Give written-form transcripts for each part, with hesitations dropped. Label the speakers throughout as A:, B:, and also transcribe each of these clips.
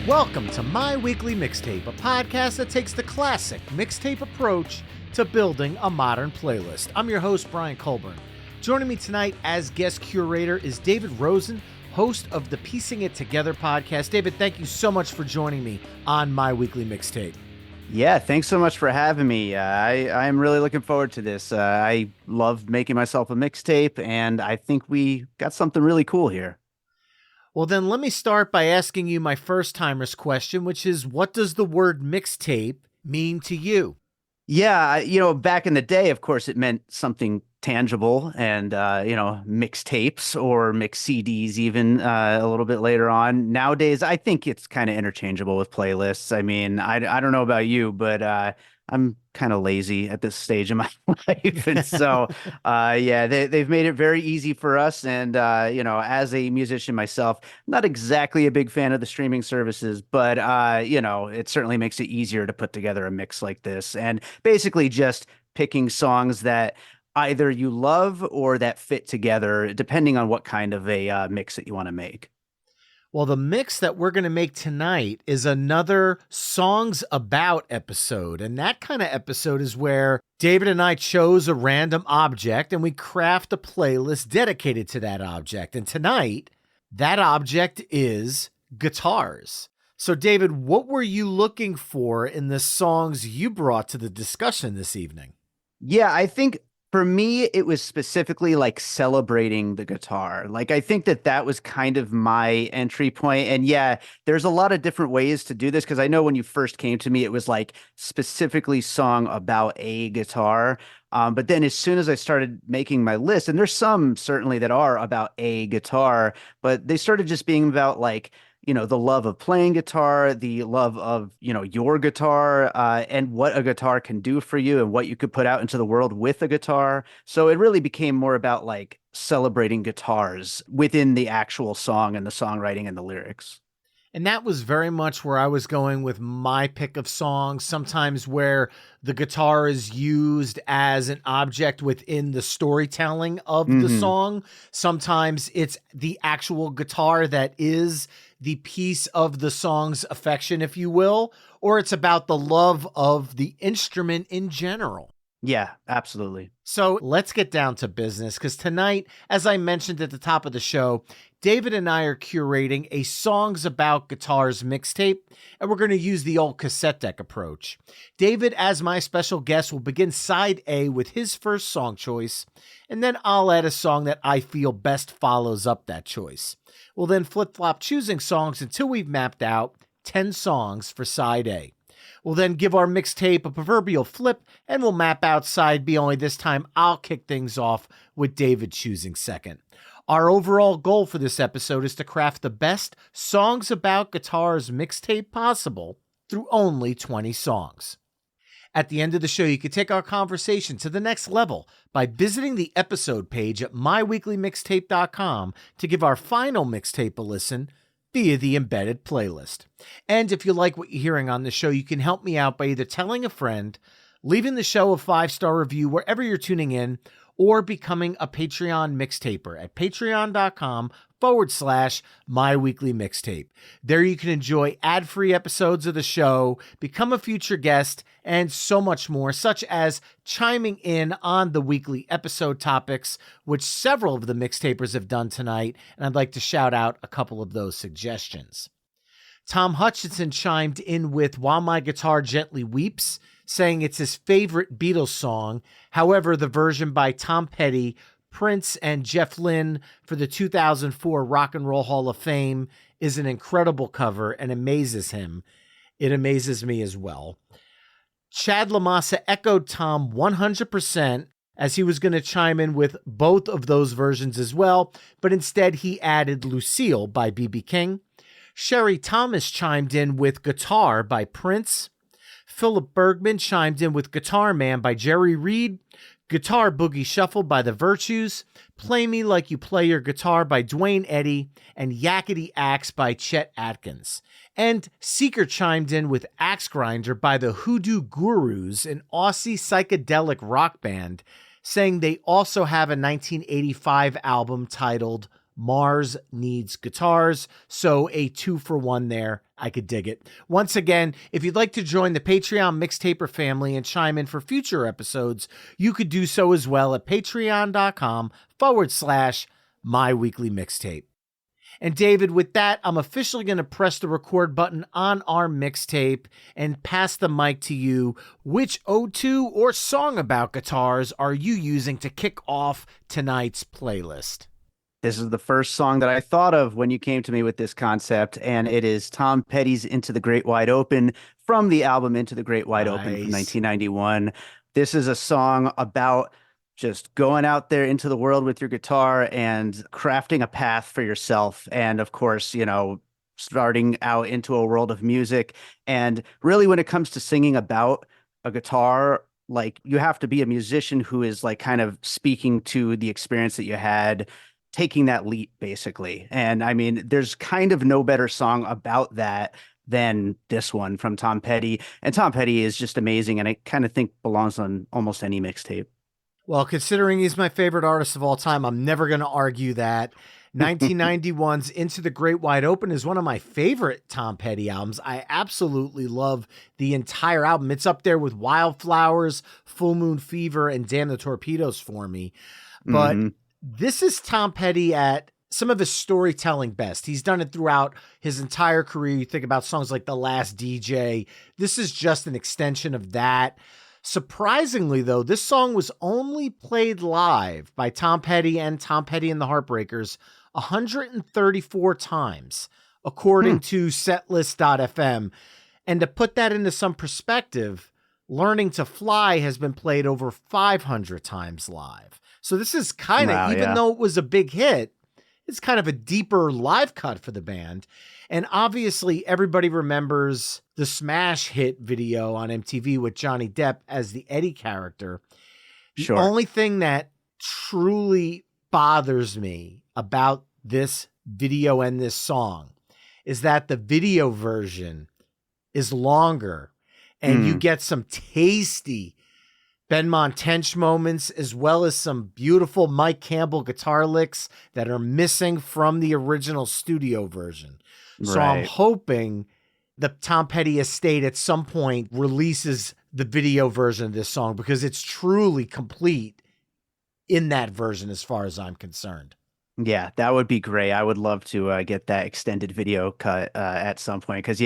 A: Welcome to My Weekly Mixtape, a podcast that takes the classic mixtape approach to building a modern playlist. I'm your host, Brian Colburn. Joining me tonight as guest curator is David Rosen, host of the Piecing It Together podcast. David, thank you so much for joining me on My Weekly Mixtape.
B: Yeah, thanks so much for having me. I'm really looking forward to this. I love making myself a mixtape, and I think we got something really cool here.
A: Well, then let me start by asking you my first-timers question, which is, what does the word mixtape mean to you?
B: Yeah, back in the day, of course, it meant something tangible and, mixtapes or mix CDs even a little bit later on. Nowadays, I think it's kind of interchangeable with playlists. I mean, I don't know about you, but I'm kind of lazy at this stage of my life. And so, they've made it very easy for us. And, as a musician myself, I'm not exactly a big fan of the streaming services, but, it certainly makes it easier to put together a mix like this. And basically just picking songs that either you love or that fit together, depending on what kind of a mix that you want to make.
A: Well, the mix that we're going to make tonight is another Songs About episode. And that kind of episode is where David and I chose a random object and we craft a playlist dedicated to that object. And tonight, that object is guitars. So, David, what were you looking for in the songs you brought to the discussion this evening?
B: Yeah, I think for me, it was specifically like celebrating the guitar. Like, I think that was kind of my entry point. And yeah, there's a lot of different ways to do this because I know when you first came to me, it was like specifically song about a guitar. But then as soon as I started making my list, and there's some certainly that are about a guitar, but they started just being about like, the love of playing guitar, the love of, your guitar, and what a guitar can do for you and what you could put out into the world with a guitar. So it really became more about like celebrating guitars within the actual song and the songwriting and the lyrics.
A: And that was very much where I was going with my pick of songs, sometimes where the guitar is used as an object within the storytelling of the song. Sometimes it's the actual guitar that is the piece of the song's affection, if you will, or it's about the love of the instrument in general.
B: Yeah, absolutely.
A: So let's get down to business because tonight, as I mentioned at the top of the show, David and I are curating a Songs About Guitars mixtape, and we're going to use the old cassette deck approach. David, as my special guest, will begin side A with his first song choice, and then I'll add a song that I feel best follows up that choice. We'll then flip-flop choosing songs until we've mapped out 10 songs for side A. We'll then give our mixtape a proverbial flip, and we'll map out side B, only this time I'll kick things off with David choosing second. Our overall goal for this episode is to craft the best Songs About Guitars mixtape possible through only 20 songs. At the end of the show, you can take our conversation to the next level by visiting the episode page at myweeklymixtape.com to give our final mixtape a listen via the embedded playlist. And if you like what you're hearing on the show, you can help me out by either telling a friend, leaving the show a 5-star review wherever you're tuning in, or becoming a Patreon mixtaper at patreon.com/myweeklymixtape. There you can enjoy ad-free episodes of the show, become a future guest, and so much more, such as chiming in on the weekly episode topics, which several of the mixtapers have done tonight, and I'd like to shout out a couple of those suggestions. Tom Hutchinson chimed in with While My Guitar Gently Weeps, saying it's his favorite Beatles song. However, the version by Tom Petty, Prince, and Jeff Lynne for the 2004 Rock and Roll Hall of Fame is an incredible cover and amazes him. It amazes me as well. Chad Lamassa echoed Tom 100%, as he was going to chime in with both of those versions as well, but instead he added Lucille by B.B. King. Sherry Thomas chimed in with Guitar by Prince. Philip Bergman chimed in with Guitar Man by Jerry Reed, Guitar Boogie Shuffle by The Virtues, Play Me Like You Play Your Guitar by Dwayne Eddy, and Yakety Axe by Chet Atkins. And Seeker chimed in with Axe Grinder by the Hoodoo Gurus, an Aussie psychedelic rock band, saying they also have a 1985 album titled Mars Needs Guitars. So a 2-for-1 there. I could dig it. Once again, if you'd like to join the Patreon Mixtaper family and chime in for future episodes, you could do so as well at patreon.com/myweeklymixtape. And David, with that, I'm officially going to press the record button on our mixtape and pass the mic to you. Which O2 or song about guitars are you using to kick off tonight's playlist?
B: This is the first song that I thought of when you came to me with this concept, and it is Tom Petty's Into the Great Wide Open from the album Into the Great Wide Open from 1991. This is a song about just going out there into the world with your guitar and crafting a path for yourself. And of course, you know, starting out into a world of music. And really, when it comes to singing about a guitar, like you have to be a musician who is like kind of speaking to the experience that you had, taking that leap basically. And I mean, there's kind of no better song about that than this one from Tom Petty. And Tom Petty is just amazing. And I kind of think belongs on almost any mixtape.
A: Well, considering he's my favorite artist of all time, I'm never going to argue that. 1991's Into the Great Wide Open is one of my favorite Tom Petty albums. I absolutely love the entire album. It's up there with Wildflowers, Full Moon Fever, and Damn the Torpedoes for me. But this is Tom Petty at some of his storytelling best. He's done it throughout his entire career. You think about songs like The Last DJ. This is just an extension of that. Surprisingly, though, this song was only played live by Tom Petty and Tom Petty and the Heartbreakers 134 times, according to setlist.fm. And to put that into some perspective, Learning to Fly has been played over 500 times live. So this is kind of, though it was a big hit, it's kind of a deeper live cut for the band. And obviously, everybody remembers the smash hit video on MTV with Johnny Depp as the Eddie character.
B: Sure.
A: The only thing that truly bothers me about this video and this song is that the video version is longer and you get some tasty Benmont Tench moments, as well as some beautiful Mike Campbell guitar licks that are missing from the original studio version. So I'm hoping the Tom Petty estate at some point releases the video version of this song, because it's truly complete in that version as far as I'm concerned.
B: Yeah, that would be great. I would love to get that extended video cut at some point, because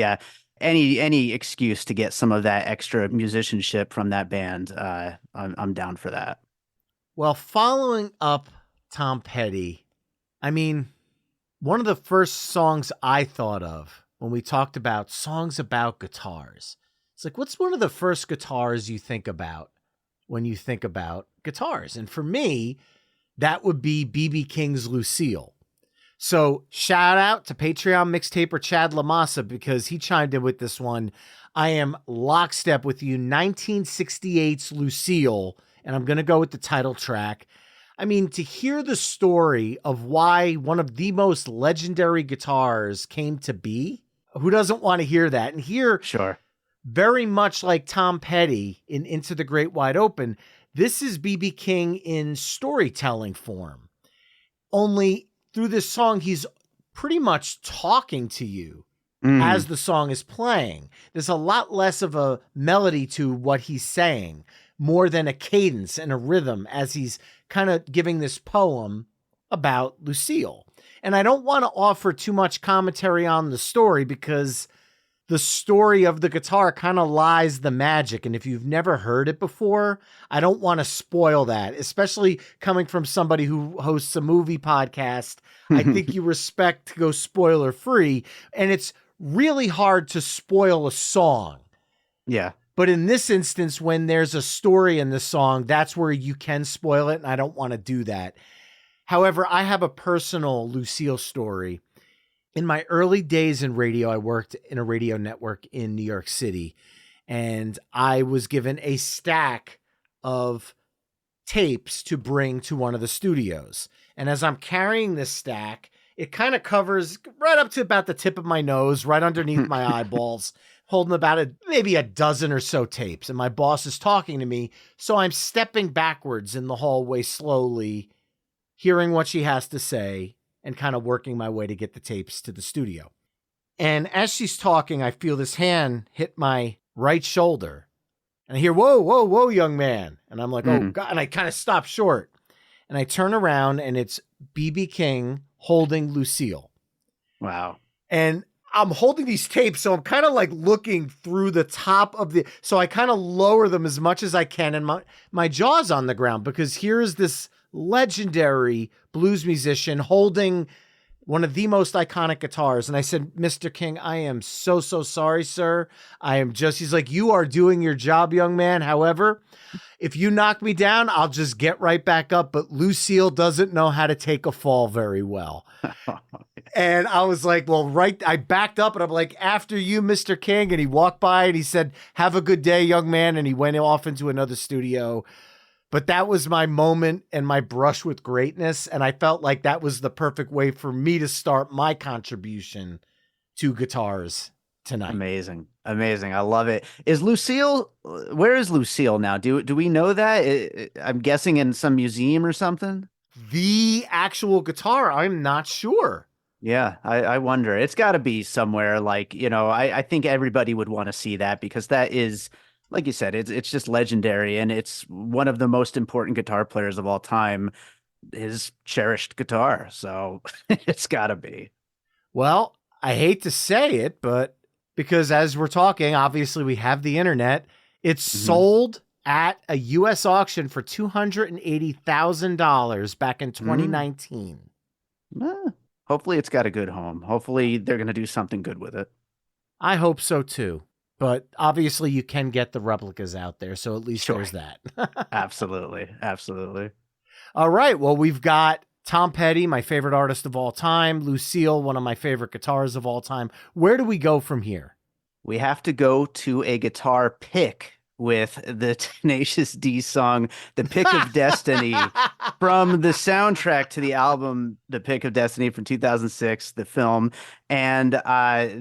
B: any excuse to get some of that extra musicianship from that band, I'm down for that.
A: Well, following up Tom Petty, I mean, one of the first songs I thought of when we talked about songs about guitars, it's like, what's one of the first guitars you think about when you think about guitars? And for me, that would be B.B. King's Lucille. So shout out to Patreon mixtaper Chad Lamassa, because he chimed in with this one. I am lockstep with you. 1968's Lucille, and I'm going to go with the title track. I mean, to hear the story of why one of the most legendary guitars came to be, who doesn't want to hear that? And here, very much like Tom Petty in Into the Great Wide Open, this is B.B. King in storytelling form. Only through this song, he's pretty much talking to you as the song is playing. There's a lot less of a melody to what he's saying, more than a cadence and a rhythm, as he's kind of giving this poem about Lucille. And I don't want to offer too much commentary on the story, because the story of the guitar kind of lies the magic. And if you've never heard it before, I don't want to spoil that, especially coming from somebody who hosts a movie podcast. I think you respect to go spoiler free, and it's really hard to spoil a song.
B: Yeah.
A: But in this instance, when there's a story in the song, that's where you can spoil it. And I don't want to do that. However, I have a personal Lucille story. In my early days in radio, I worked in a radio network in New York City, and I was given a stack of tapes to bring to one of the studios. And as I'm carrying this stack, it kind of covers right up to about the tip of my nose, right underneath my eyeballs, holding about maybe a dozen or so tapes. And my boss is talking to me, so I'm stepping backwards in the hallway slowly, hearing what she has to say, and kind of working my way to get the tapes to the studio. And as she's talking, I feel this hand hit my right shoulder. And I hear, whoa, whoa, whoa, young man. And I'm like, oh, God. And I kind of stop short. And I turn around, and it's B.B. King holding Lucille.
B: Wow.
A: And I'm holding these tapes, so I'm kind of like looking through the top of so I kind of lower them as much as I can, and my jaw's on the ground, because here's this legendary blues musician holding one of the most iconic guitars. And I said, Mr. King, I am so, so sorry, sir. He's like, you are doing your job, young man. However, if you knock me down, I'll just get right back up. But Lucille doesn't know how to take a fall very well. And I was like, well, I backed up, and I'm like, after you, Mr. King. And he walked by and he said, have a good day, young man. And he went off into another studio. But that was my moment and my brush with greatness. And I felt like that was the perfect way for me to start my contribution to guitars tonight.
B: Amazing. Amazing. I love it. Where is Lucille now? Do we know that? I'm guessing in some museum or something.
A: The actual guitar, I'm not sure.
B: Yeah, I wonder. It's got to be somewhere, like, I think everybody would want to see that, because that is, like you said, it's just legendary, and it's one of the most important guitar players of all time, his cherished guitar. So it's got to be.
A: Well, I hate to say it, but because as we're talking, obviously we have the internet, it's sold at a U.S. auction for $280,000 back in 2019.
B: Hopefully it's got a good home. Hopefully they're going to do something good with it.
A: I hope so too. But obviously you can get the replicas out there, so at least there's that.
B: Absolutely. Absolutely.
A: All right. Well, we've got Tom Petty, my favorite artist of all time. Lucille, one of my favorite guitars of all time. Where do we go from here?
B: We have to go to a guitar pick with the Tenacious D song, The Pick of Destiny, from the soundtrack to the album, The Pick of Destiny from 2006, the film. And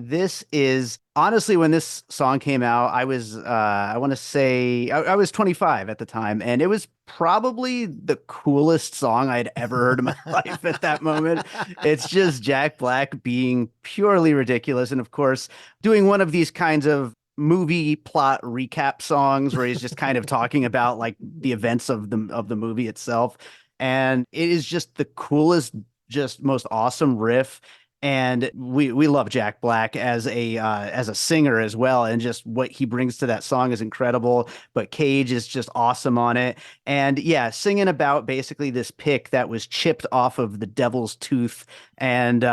B: this is, honestly, when this song came out, I was, I want to say, I was 25 at the time, and it was probably the coolest song I'd ever heard in my life at that moment. It's just Jack Black being purely ridiculous. And of course, doing one of these kinds of movie plot recap songs where he's just kind of talking about like the events of the movie itself. And it is just the coolest, just most awesome riff. And we love Jack Black as a singer as well, and just what he brings to that song is incredible. But Cage is just awesome on it, and yeah, singing about basically this pick that was chipped off of the devil's tooth, and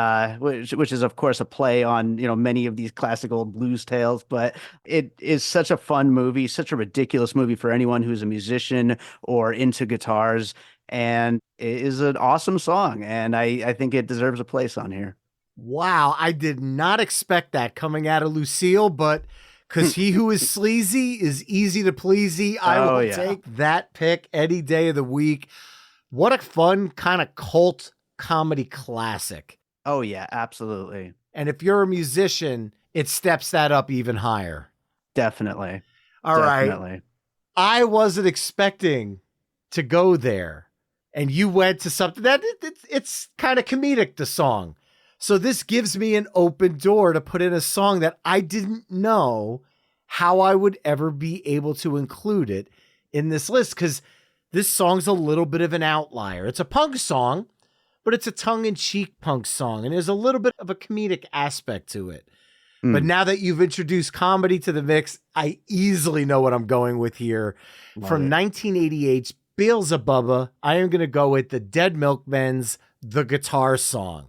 B: which is of course a play on many of these classic old blues tales. But it is such a fun movie, such a ridiculous movie for anyone who's a musician or into guitars, and it is an awesome song, and I think it deserves a place on here.
A: Wow, I did not expect that coming out of Lucille, but because he who is sleazy is easy to pleasy, I will take that pick any day of the week. What a fun kind of cult comedy classic.
B: Oh, yeah, absolutely.
A: And if you're a musician, it steps that up even higher.
B: Definitely.
A: All right. I wasn't expecting to go there, and you went to something that it's kind of comedic, the song. So this gives me an open door to put in a song that I didn't know how I would ever be able to include it in this list, because this song's a little bit of an outlier. It's a punk song, but it's a tongue-in-cheek punk song, and there's a little bit of a comedic aspect to it. But now that you've introduced comedy to the mix, I easily know what I'm going with here. From 1988's Beelzebubba, I am going to go with the Dead Milkmen's The Guitar Song.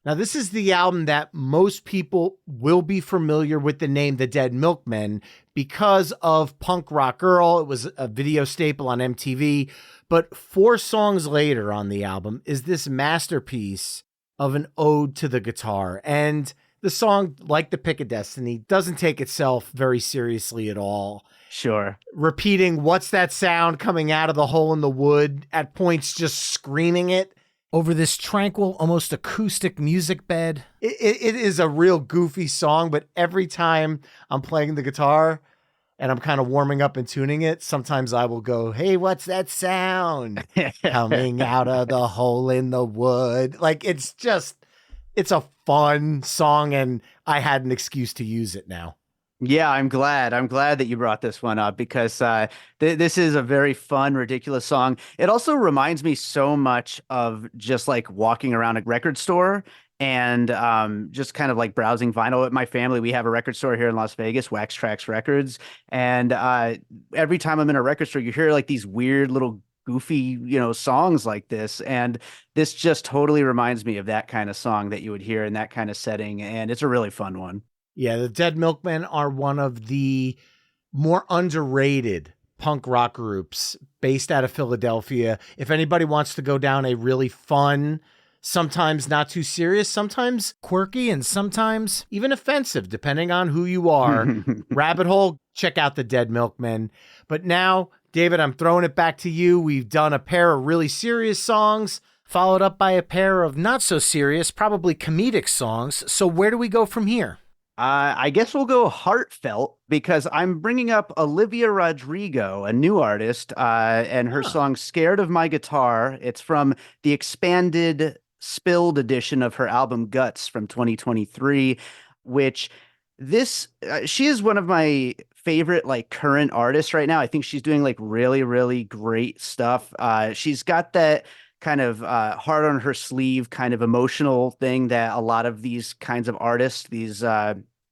A: Now, this is the album that most people will be familiar with the name The Dead Milkmen because of Punk Rock Girl. It was a video staple on MTV. But 4 songs later on the album is this masterpiece of an ode to the guitar. And the song, like The Pick of Destiny, doesn't take itself very seriously at all.
B: Sure.
A: Repeating, what's that sound coming out of the hole in the wood, at points just screaming it over this tranquil, almost acoustic music bed. It is a real goofy song, but every time I'm playing the guitar and I'm kind of warming up and tuning it, sometimes I will go, hey, what's that sound coming out of the hole in the wood? Like, it's a fun song, and I had an excuse to use it now.
B: Yeah, I'm glad. I'm glad that you brought this one up because this is a very fun, ridiculous song. It also reminds me so much of just like walking around a record store and just kind of like browsing vinyl. At my family, we have a record store here in Las Vegas, Wax Trax Records, and every time I'm in a record store, you hear like these weird little goofy, songs like this, and this just totally reminds me of that kind of song that you would hear in that kind of setting, and it's a really fun one.
A: Yeah, the Dead Milkmen are one of the more underrated punk rock groups based out of Philadelphia. If anybody wants to go down a really fun, sometimes not too serious, sometimes quirky, and sometimes even offensive, depending on who you are, rabbit hole, check out the Dead Milkmen. But now, David, I'm throwing it back to you. We've done a pair of really serious songs, followed up by a pair of not so serious, probably comedic songs. So where do we go from here?
B: I guess we'll go heartfelt because I'm bringing up Olivia Rodrigo, a new artist, and her song Scared of My Guitar. It's from the expanded, spilled edition of her album Guts from 2023, which she is one of my favorite like current artists right now. I think she's doing like really, really great stuff. She's got that kind of hard on her sleeve kind of emotional thing that a lot of these kinds of artists, these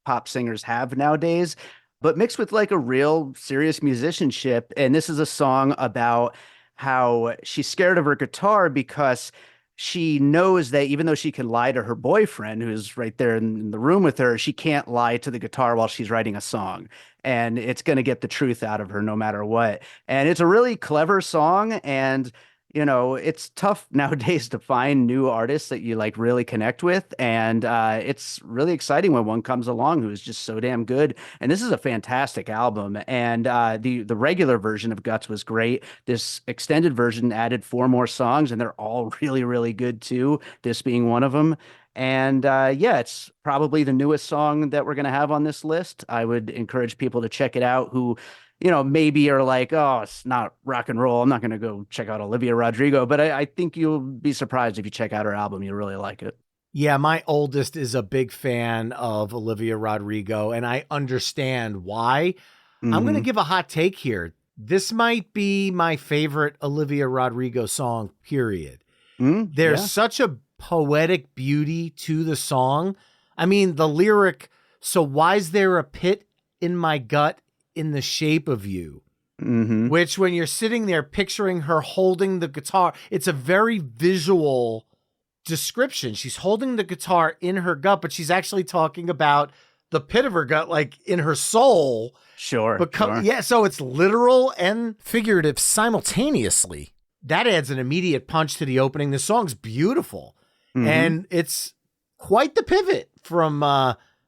B: pop singers have nowadays, but mixed with like a real serious musicianship. And this is a song about how she's scared of her guitar because she knows that even though she can lie to her boyfriend, who's right there in the room with her, she can't lie to the guitar while she's writing a song. And it's going to get the truth out of her no matter what. And it's a really clever song. And it's tough nowadays to find new artists that you like really connect with. And it's really exciting when one comes along who is just so damn good. And this is a fantastic album. And the regular version of Guts was great. This extended version added 4 more songs, and they're all really, really good too, this being one of them. And yeah, it's probably the newest song that we're going to have on this list. I would encourage people to check it out who maybe are like, oh, it's not rock and roll. I'm not going to go check out Olivia Rodrigo, but I think you'll be surprised if you check out her album. You'll really like it.
A: Yeah, my oldest is a big fan of Olivia Rodrigo, and I understand why. I'm going to give a hot take here. This might be my favorite Olivia Rodrigo song, period. There's such a poetic beauty to the song. I mean, the lyric, so why's there a pit in my gut in the shape of you? Which when you're sitting there picturing her holding the guitar, it's a very visual description. She's holding the guitar in her gut, but she's actually talking about the pit of her gut, like in her soul.
B: Sure.
A: Yeah, so it's literal and figurative simultaneously. That adds an immediate punch to the opening. The song's beautiful. And it's quite the pivot from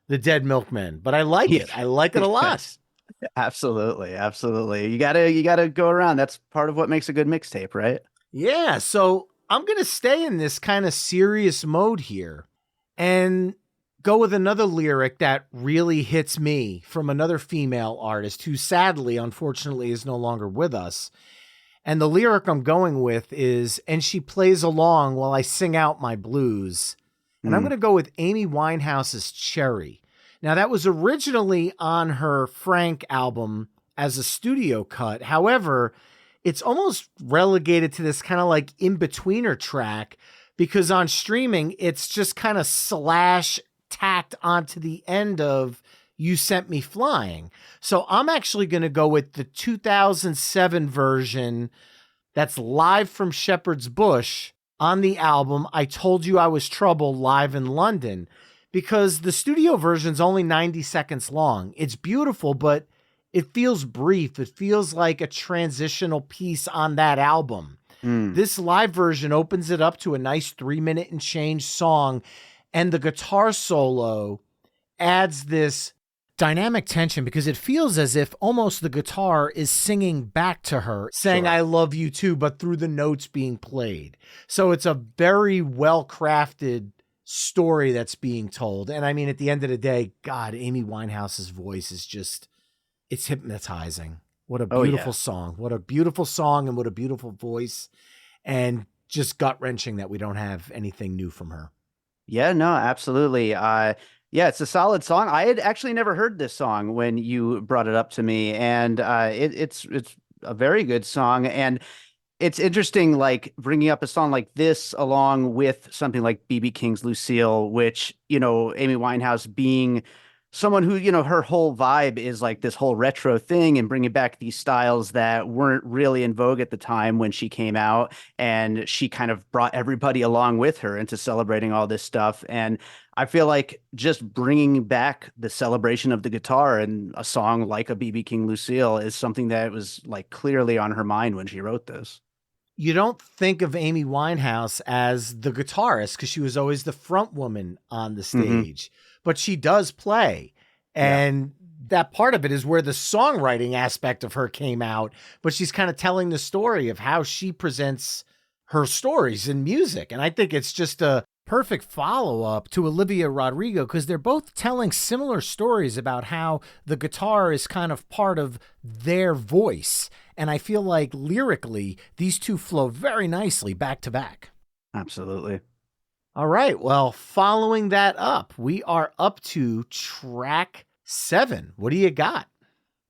A: the Dead Milkmen, but I like it. I like it a lot.
B: Absolutely. You gotta go around. That's part of what makes a good mixtape, right?
A: Yeah. So I'm going to stay in this kind of serious mode here and go with another lyric that really hits me from another female artist who sadly, unfortunately, is no longer with us. And the lyric I'm going with is, and she plays along while I sing out my blues. And I'm going to go with Amy Winehouse's Cherry. Now, that was originally on her Frank album as a studio cut. However, it's almost relegated to this kind of like in-betweener track because on streaming, it's just kind of slash tacked onto the end of You Sent Me Flying. So I'm actually going to go with the 2007 version that's live from Shepherd's Bush on the album I Told You I Was Trouble live in London, because the studio version's only 90 seconds long. It's beautiful, but it feels brief. It feels like a transitional piece on that album. This live version opens it up to a nice 3-minute and change song, and the guitar solo adds this dynamic tension because it feels as if almost the guitar is singing back to her, saying, I love you too, but through the notes being played. So it's a very well-crafted story that's being told. And I mean, at the end of the day, God, Amy Winehouse's voice is just It's hypnotizing. What a
B: Oh yeah.
A: beautiful song. What a beautiful song and what a beautiful voice. And just gut wrenching that we don't have anything new from her.
B: Yeah, no, absolutely. Yeah, it's a solid song. I had actually never heard this song when you brought it up to me, and it's a very good song. And it's interesting, like bringing up a song like this along with something like BB King's Lucille, which, Amy Winehouse being someone who, her whole vibe is like this whole retro thing and bringing back these styles that weren't really in vogue at the time when she came out. And she kind of brought everybody along with her into celebrating all this stuff. And I feel like just bringing back the celebration of the guitar and a song like a BB King Lucille is something that was like clearly on her mind when she wrote this.
A: You don't think of Amy Winehouse as the guitarist because she was always the front woman on the
B: Hmm.
A: stage, but she does play.
B: Yeah.
A: And that part of it is where the songwriting aspect of her came out, but she's kind of telling the story of how she presents her stories in music. And I think it's just a perfect follow up to Olivia Rodrigo because they're both telling similar stories about how the guitar is kind of part of their voice. And I feel like lyrically, these two flow very nicely back to back.
B: Absolutely.
A: All right. Well, following that up, we are up to track 7. What do you got?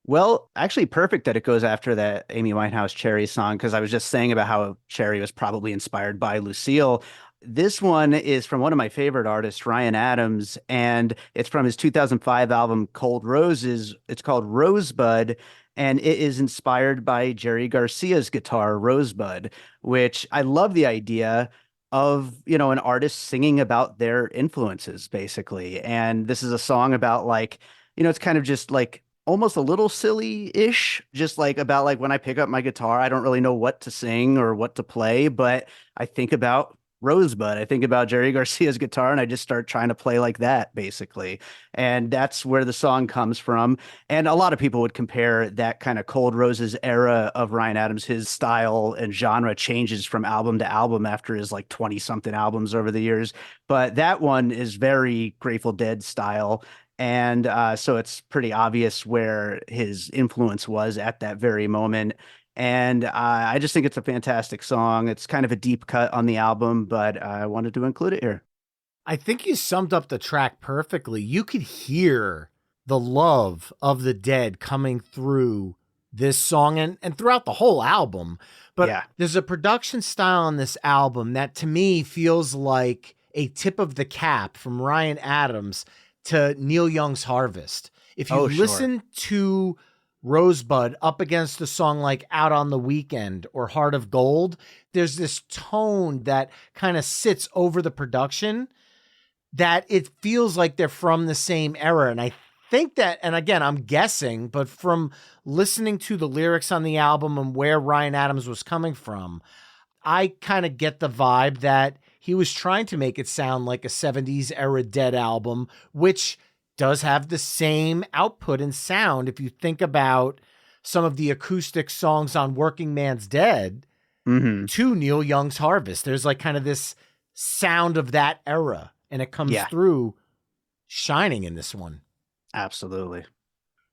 B: Well, actually, perfect that it goes after that Amy Winehouse Cherry song because I was just saying about how Cherry was probably inspired by Lucille. This one is from one of my favorite artists, Ryan Adams, and it's from his 2005 album Cold Roses. It's called Rosebud, and it is inspired by Jerry Garcia's guitar, Rosebud, which I love the idea of, an artist singing about their influences, basically. And this is a song about like, it's kind of just like almost a little silly-ish, just like about like when I pick up my guitar, I don't really know what to sing or what to play, but I think about Rosebud. I think about Jerry Garcia's guitar and I just start trying to play like that, basically. And that's where the song comes from. And a lot of people would compare that kind of Cold Roses era of Ryan Adams. His style and genre changes from album to album after his like 20 something albums over the years. But that one is very Grateful Dead style. And so it's pretty obvious where his influence was at that very moment. And I just think it's a fantastic song. It's kind of a deep cut on the album, but I wanted to include it here.
A: I think you summed up the track perfectly. You could hear the love of the Dead coming through this song and throughout the whole album. But
B: Yeah.
A: there's a production style on this album that to me feels like a tip of the cap from Ryan Adams to Neil Young's Harvest. If you
B: Oh, sure.
A: listen to Rosebud up against a song like Out on the Weekend or Heart of Gold, there's this tone that kind of sits over the production that it feels like they're from the same era. And I think that, and again, I'm guessing, but from listening to the lyrics on the album and where Ryan Adams was coming from, I kind of get the vibe that he was trying to make it sound like a 70s era Dead album, which does have the same output and sound. If you think about some of the acoustic songs on Working Man's Dead
B: Hmm.
A: to Neil Young's Harvest, there's like kind of this sound of that era, and it comes
B: Yeah,
A: through shining in this one.
B: absolutely.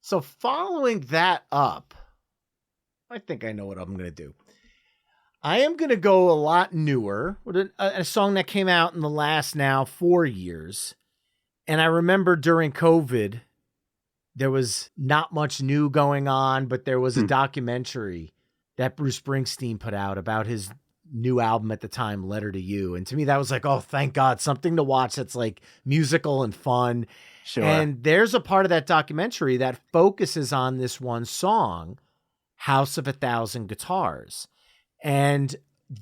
A: So following that up, I think I know what I'm going to do. I am going to go a lot newer with a song that came out in the last now 4 years. And I remember during COVID, there was not much new going on, but there was a
B: Hmm.
A: documentary that Bruce Springsteen put out about his new album at the time, Letter to You. And to me, that was like, oh, thank God, something to watch that's like musical and fun.
B: Sure.
A: And there's a part of that documentary that focuses on this one song, House of a Thousand Guitars. And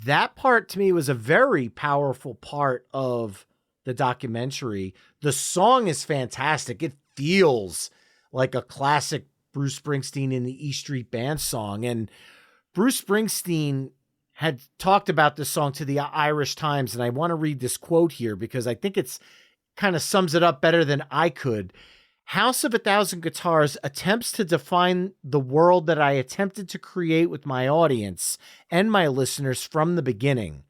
A: that part to me was a very powerful part of the documentary. The song is fantastic. It feels like a classic Bruce Springsteen in the E Street Band song. And Bruce Springsteen had talked about this song to the Irish Times. And I want to read this quote here because I think it's kind of sums it up better than I could. House of a Thousand Guitars attempts to define the world that I attempted to create with my audience and my listeners from the beginning.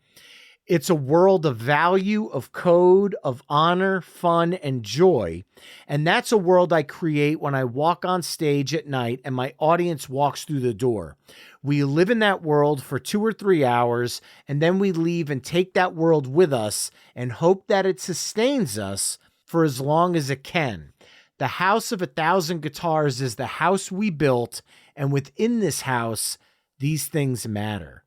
A: It's a world of value, of code, of honor, fun, and joy. And that's a world I create when I walk on stage at night and my audience walks through the door. We live in that world for 2 or 3 hours, and then we leave and take that world with us and hope that it sustains us for as long as it can. The house of 1,000 guitars is the house we built, and within this house, these things matter.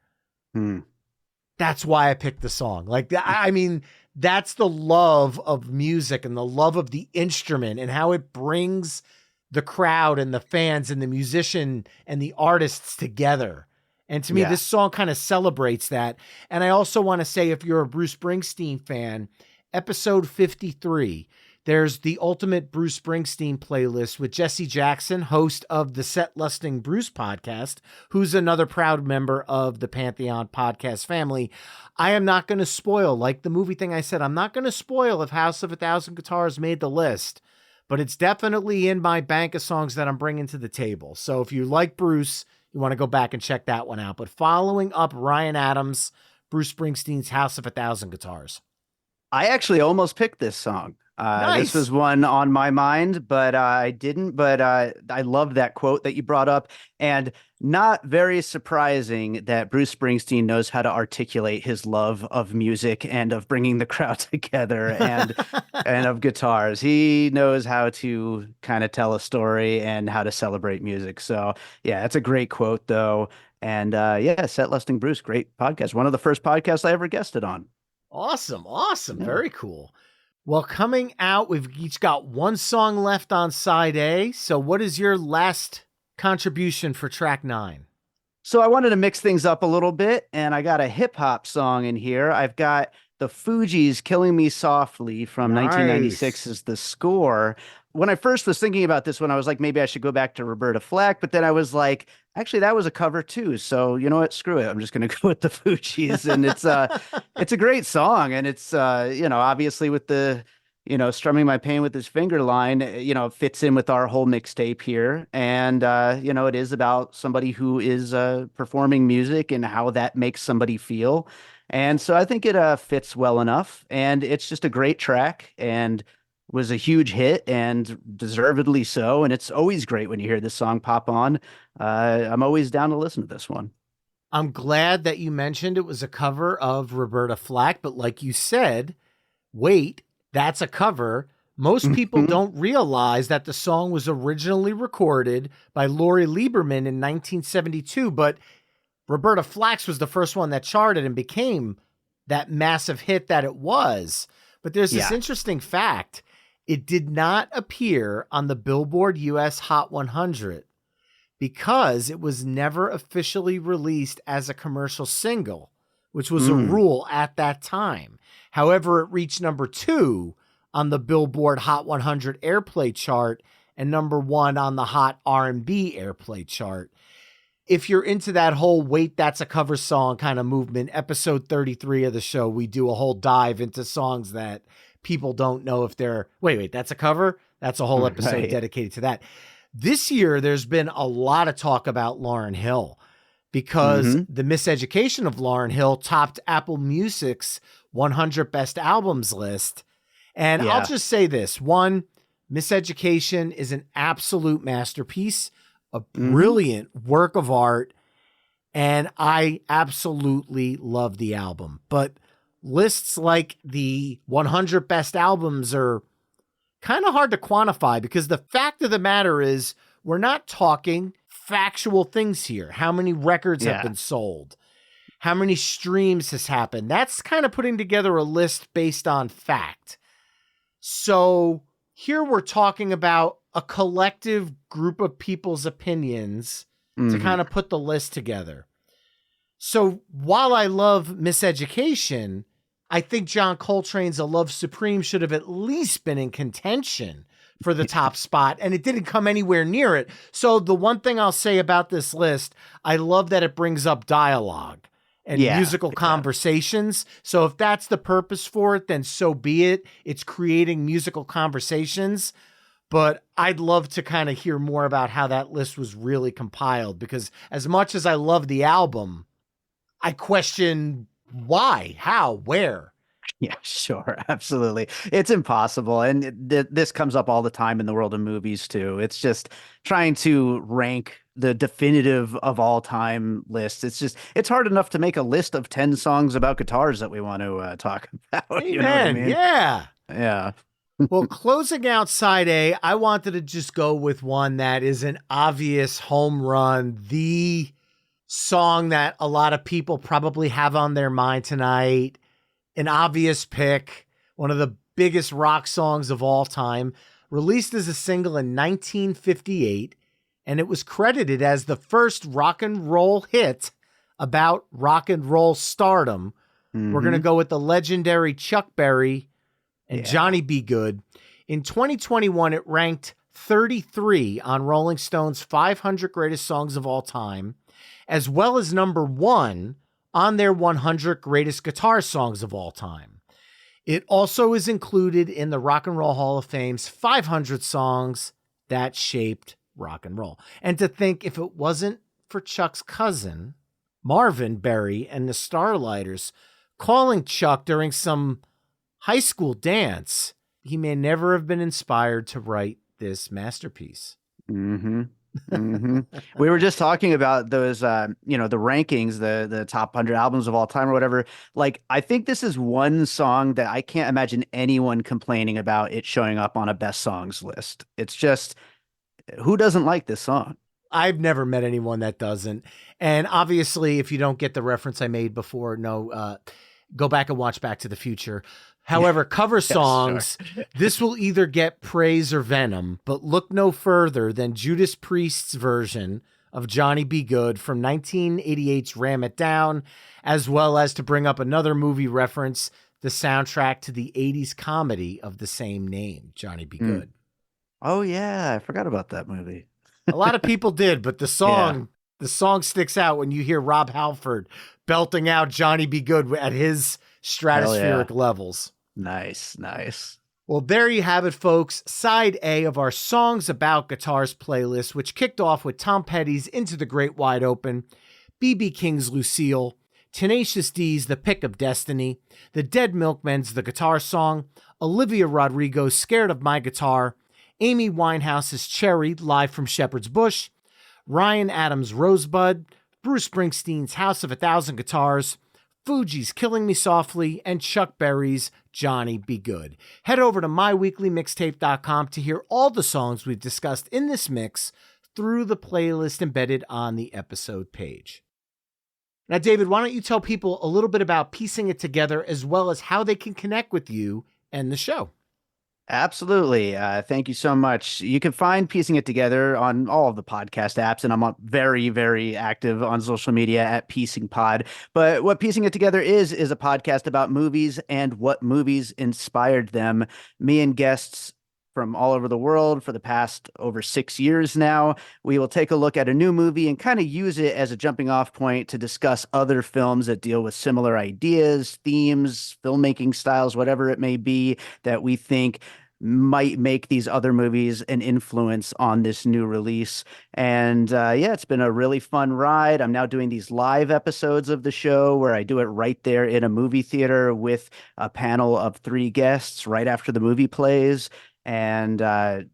A: That's why I picked the song. Like, I mean, that's the love of music and the love of the instrument and how it brings the crowd and the fans and the musician and the artists together. And to me, this song kind of celebrates that. And I also want to say, if you're a Bruce Springsteen fan, episode 53, there's the Ultimate Bruce Springsteen playlist with Jesse Jackson, host of the Set Lusting Bruce podcast, who's another proud member of the Pantheon podcast family. I am not going to spoil, like the movie thing I said, I'm not going to spoil if House of 1,000 Guitars made the list, but it's definitely in my bank of songs that I'm bringing to the table. So if you like Bruce, you want to go back and check that one out. But following up Ryan Adams, Bruce Springsteen's House of 1,000 Guitars.
B: I actually almost picked this song.
A: Nice.
B: This was one on my mind, but I didn't. But I love that quote that you brought up. And not very surprising that Bruce Springsteen knows how to articulate his love of music and of bringing the crowd together and of guitars. He knows how to kind of tell a story and how to celebrate music. So, yeah, that's a great quote, though. And Set Lusting Bruce, great podcast. One of the first podcasts I ever guested on.
A: Awesome. Yeah. Very cool. Well, coming out, we've each got one song left on side A. So what is your last contribution for track 9?
B: So I wanted to mix things up a little bit, and I got a hip hop song in here. I've got the Fugees' Killing Me Softly from 1996 as the score. When I first was thinking about this one, I was like, maybe I should go back to Roberta Flack, but then I was like, actually, that was a cover too. So you know what? Screw it. I'm just going to go with the Fugees, and it's a great song, and it's obviously with the strumming my pain with his finger line, it fits in with our whole mixtape here, and it is about somebody who is performing music and how that makes somebody feel, and so I think it fits well enough, and it's just a great track and was a huge hit and deservedly so. And it's always great when you hear this song pop on. I'm always down to listen to this one.
A: I'm glad that you mentioned it was a cover of Roberta Flack, but like you said, wait, that's a cover. Most people don't realize that the song was originally recorded by Lori Lieberman in 1972, but Roberta Flack's was the first one that charted and became that massive hit that it was. But there's this interesting fact. It did not appear on the Billboard US Hot 100 because it was never officially released as a commercial single, which was a rule at that time. However, it reached number 2 on the Billboard Hot 100 airplay chart and number 1 on the Hot R&B airplay chart. If you're into that whole wait, that's a cover song kind of movement, episode 33 of the show, we do a whole dive into songs that people don't know if they're, wait, that's a cover? That's a whole episode dedicated to that. This year, there's been a lot of talk about Lauryn Hill because the Miseducation of Lauryn Hill topped Apple Music's 100 Best Albums list. And I'll just say this. One, Miseducation is an absolute masterpiece, a brilliant work of art, and I absolutely love the album. But lists like the 100 Best Albums are kind of hard to quantify because the fact of the matter is we're not talking factual things here. How many records have been sold? How many streams has happened? That's kind of putting together a list based on fact. So here we're talking about a collective group of people's opinions to kind of put the list together. So while I love Miseducation, I think John Coltrane's A Love Supreme should have at least been in contention for the top spot, and it didn't come anywhere near it. So the one thing I'll say about this list, I love that it brings up dialogue and musical conversations. So if that's the purpose for it, then so be it. It's creating musical conversations. But I'd love to kind of hear more about how that list was really compiled, because as much as I love the album, I question Why? How? Where?
B: Yeah, sure. Absolutely. It's impossible. And this comes up all the time in the world of movies too. It's just trying to rank the definitive of all time list. It's hard enough to make a list of 10 songs about guitars that we want to talk about. You know what I
A: Amen.
B: mean?
A: Yeah.
B: Yeah.
A: Well, closing out side A, I wanted to just go with one that is an obvious home run, the song that a lot of people probably have on their mind tonight, an obvious pick, one of the biggest rock songs of all time, released as a single in 1958, and it was credited as the first rock and roll hit about rock and roll stardom. We're going to
B: Hmm.
A: go with the legendary Chuck Berry and
B: Yeah.
A: Johnny B. Good. In 2021, it ranked 33 on Rolling Stone's 500 Greatest Songs of All Time, as well as number 1 on their 100 Greatest Guitar Songs of All Time. It also is included in the Rock and Roll Hall of Fame's 500 Songs That Shaped Rock and Roll. And to think, if it wasn't for Chuck's cousin, Marvin Berry, and the Starlighters calling Chuck during some high school dance, he may never have been inspired to write this masterpiece.
B: Hmm. Hmm. We were just talking about those, the rankings, the top 100 albums of all time or whatever. Like, I think this is one song that I can't imagine anyone complaining about it showing up on a best songs list. It's just, who doesn't like this song?
A: I've never met anyone that doesn't. And obviously, if you don't get the reference I made before, no, go back and watch Back to the Future. However, cover
B: Yes, sure.
A: songs, this will either get praise or venom, but look no further than Judas Priest's version of Johnny Be Good from 1988's Ram It Down, as well as, to bring up another movie reference, the soundtrack to the 80s comedy of the same name, Johnny Be
B: Mm.
A: Good.
B: Oh yeah, I forgot about that movie.
A: A lot of people did, but the
B: Yeah.
A: song sticks out when you hear Rob Halford belting out Johnny Be Good at his
B: Hell yeah.
A: stratospheric levels.
B: Nice, nice.
A: Well, there you have it, folks. Side A of our Songs About Guitars playlist, which kicked off with Tom Petty's Into the Great Wide Open, B.B. King's Lucille, Tenacious D's The Pick of Destiny, The Dead Milkmen's The Guitar Song, Olivia Rodrigo's Scared of My Guitar, Amy Winehouse's Cherry, live from Shepherd's Bush, Ryan Adams' Rosebud, Bruce Springsteen's House of a Thousand Guitars, Fuji's Killing Me Softly, and Chuck Berry's Johnny Be Good. Head over to myweeklymixtape.com to hear all the songs we've discussed in this mix through the playlist embedded on the episode page. Now, David, why don't you tell people a little bit about piecing it together, as well as how they can connect with you and the show?
B: Absolutely. Thank you so much. You can find Piecing It Together on all of the podcast apps, and I'm very, very active on social media at Piecing Pod. But what Piecing It Together is a podcast about movies and what movies inspired them. Me and guests from all over the world for the past over 6 years now. We will take a look at a new movie and kind of use it as a jumping off point to discuss other films that deal with similar ideas, themes, filmmaking styles, whatever it may be, that we think might make these other movies an influence on this new release. And yeah, it's been a really fun ride. I'm now doing these live episodes of the show where I do it right there in a movie theater with a panel of 3 guests right after the movie plays, and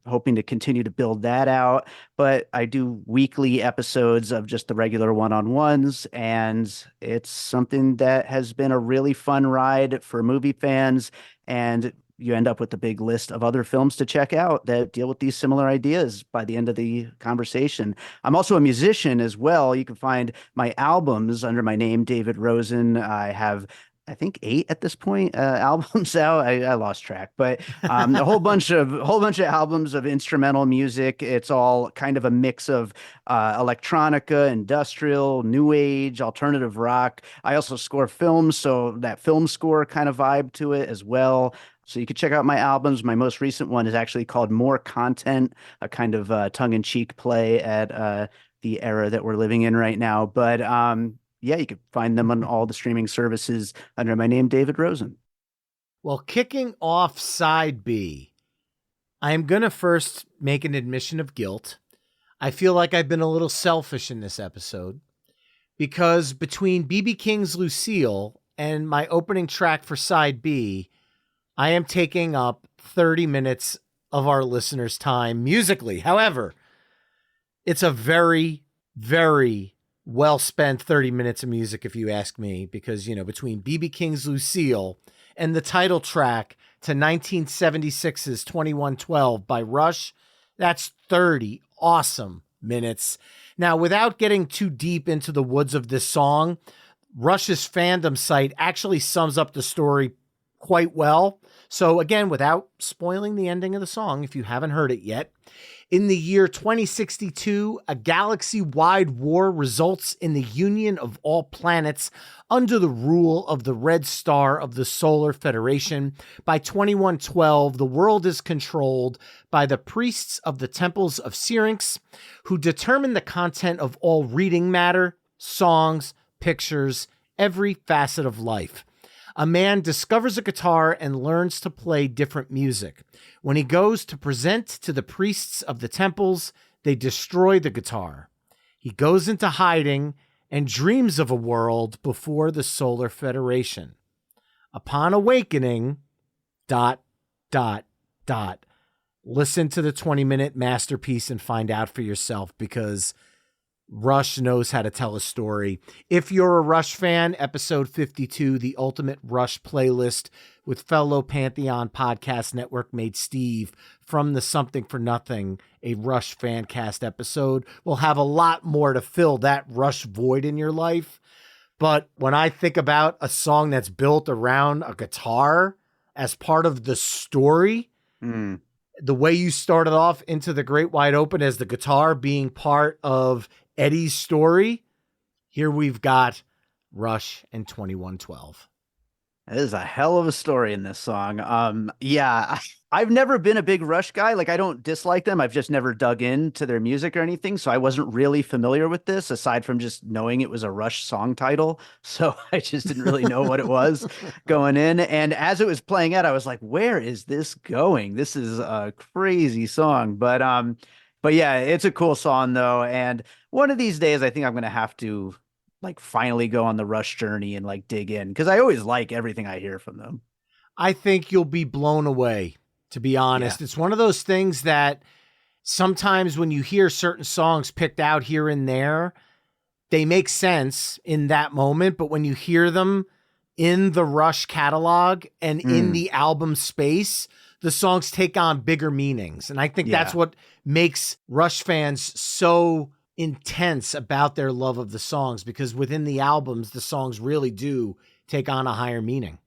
B: hoping to continue to build that out. But I do weekly episodes of just the regular one-on-ones, and it's something that has been a really fun ride for movie fans. And you end up with a big list of other films to check out that deal with these similar ideas by the end of the conversation. I'm also a musician as well. You can find my albums under my name, David Rosen. I have, I think, 8 at this point albums out. I lost track, but a whole bunch of albums of instrumental music. It's all kind of a mix of electronica, industrial, new age, alternative rock. I also score films, so that film score kind of vibe to it as well. So you can check out my albums. My most recent one is actually called More Content, a kind of tongue-in-cheek play at the era that we're living in right now. But yeah, you can find them on all the streaming services under my name, David Rosen.
A: Well, kicking off side B, I am going to first make an admission of guilt. I feel like I've been a little selfish in this episode, because between B.B. King's Lucille and my opening track for side B, I am taking up 30 minutes of our listeners' time musically. However, it's a very, very well spent 30 minutes of music, if you ask me, because, between B.B. King's Lucille and the title track to 1976's 2112 by Rush, that's 30 awesome minutes. Now, without getting too deep into the woods of this song, Rush's fandom site actually sums up the story quite well. So again, without spoiling the ending of the song, if you haven't heard it yet, in the year 2062, a galaxy-wide war results in the union of all planets under the rule of the Red Star of the Solar Federation. By 2112, the world is controlled by the priests of the temples of Syrinx, who determine the content of all reading matter, songs, pictures, every facet of life. A man discovers a guitar and learns to play different music. When he goes to present to the priests of the temples, they destroy the guitar. He goes into hiding and dreams of a world before the Solar Federation. Upon awakening, ... Listen to the 20-minute masterpiece and find out for yourself, because Rush knows how to tell a story. If you're a Rush fan, episode 52, the Ultimate Rush playlist with fellow Pantheon Podcast Network mate Steve from the Something for Nothing, a Rush fan cast episode, will have a lot more to fill that Rush void in your life. But when I think about a song that's built around a guitar as part of the story, the way you started off Into the Great Wide Open as the guitar being part of Eddie's story, here we've got Rush and 2112.
B: That is a hell of a story in this song. I've never been a big Rush guy. Like, I don't dislike them. I've just never dug into their music or anything. So I wasn't really familiar with this, aside from just knowing it was a Rush song title. So I just didn't really know what it was going in. And as it was playing out, I was like, where is this going? This is a crazy song. But yeah, it's a cool song though. And one of these days, I think I'm going to have to finally go on the Rush journey and dig in, because I always like everything I hear from them.
A: I think you'll be blown away, to be honest. Yeah. It's one of those things that sometimes when you hear certain songs picked out here and there, they make sense in that moment. But when you hear them in the Rush catalog and in the album space, the songs take on bigger meanings. And I think that's what makes Rush fans so intense about their love of the songs, because within the albums, the songs really do take on a higher meaning.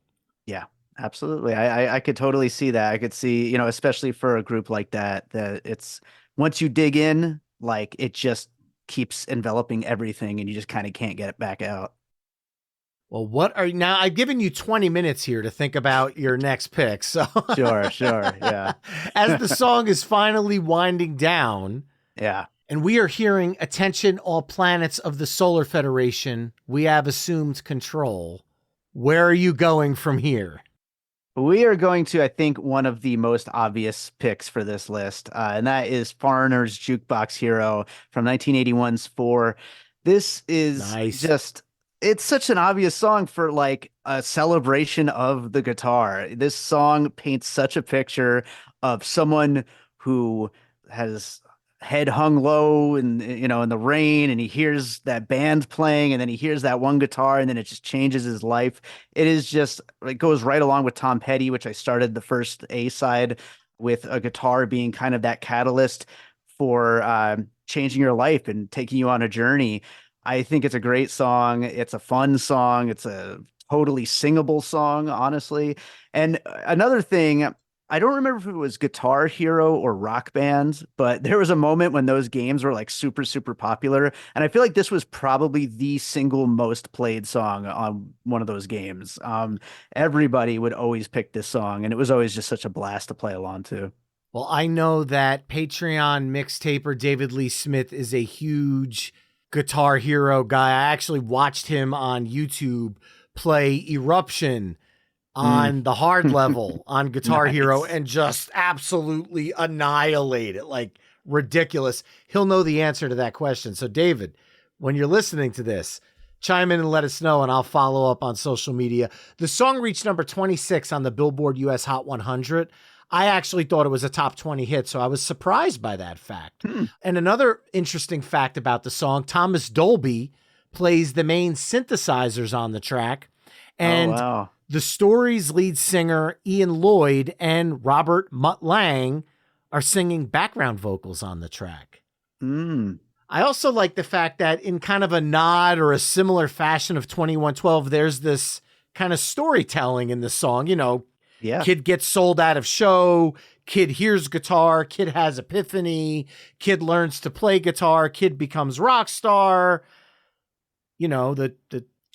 B: Yeah, absolutely. I could totally see that. I could see, especially for a group like that it's, once you dig in, it just keeps enveloping everything and you just kind of can't get it back out.
A: Well, now I've given you 20 minutes here to think about your next pick. So
B: Sure. Yeah.
A: As the song is finally winding down.
B: Yeah.
A: And we are hearing, attention all planets of the Solar Federation, we have assumed control. Where are you going from here?
B: We are going to, I think, one of the most obvious picks for this list, and that is Foreigner's Jukebox Hero from 1981's 4. This is just, it's such an obvious song for a celebration of the guitar. This song paints such a picture of someone who has head hung low and in the rain, and he hears that band playing, and then he hears that one guitar, and then it just changes his life. It goes right along with Tom Petty, which I started the first A side with, a guitar being kind of that catalyst for changing your life and taking you on a journey. I think it's a great song. It's a fun song. It's a totally singable song, honestly. And another thing, I don't remember if it was Guitar Hero or Rock Band, but there was a moment when those games were super, super popular. And I feel like this was probably the single most played song on one of those games. Everybody would always pick this song, and it was always just such a blast to play along to.
A: Well, I know that Patreon mixtaper David Lee Smith is a huge Guitar Hero guy. I actually watched him on YouTube play Eruption on the hard level on Guitar Hero and just absolutely annihilate it. Ridiculous. He'll know the answer to that question. So David, when you're listening to this, chime in and let us know, and I'll follow up on social media. The song reached number 26 on the Billboard US Hot 100. I actually thought it was a top 20 hit, so I was surprised by that fact. And another interesting fact about the song, Thomas Dolby plays the main synthesizers on the track. And
B: wow.
A: the story's lead singer, Ian Lloyd, and Robert Mutt Lang are singing background vocals on the track. I also like the fact that in kind of a nod or a similar fashion of 2112, there's this kind of storytelling in the song. You know, kid gets sold out of show, kid hears guitar, kid has epiphany, kid learns to play guitar, kid becomes rock star. You know, the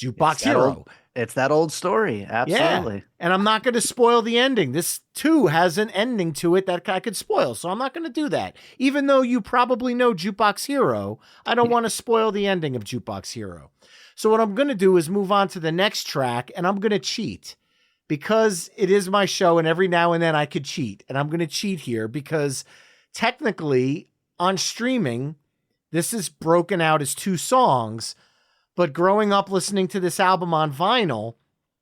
A: jukebox hero.
B: It's that old story. Absolutely.
A: Yeah. And I'm not going to spoil the ending. This too has an ending to it that I could spoil. So I'm not going to do that. Even though you probably know Jukebox Hero, I don't want to spoil the ending of Jukebox Hero. So what I'm going to do is move on to the next track, and I'm going to cheat because it is my show, and every now and then I could cheat. And I'm going to cheat here because technically on streaming, this is broken out as 2 songs. But growing up listening to this album on vinyl,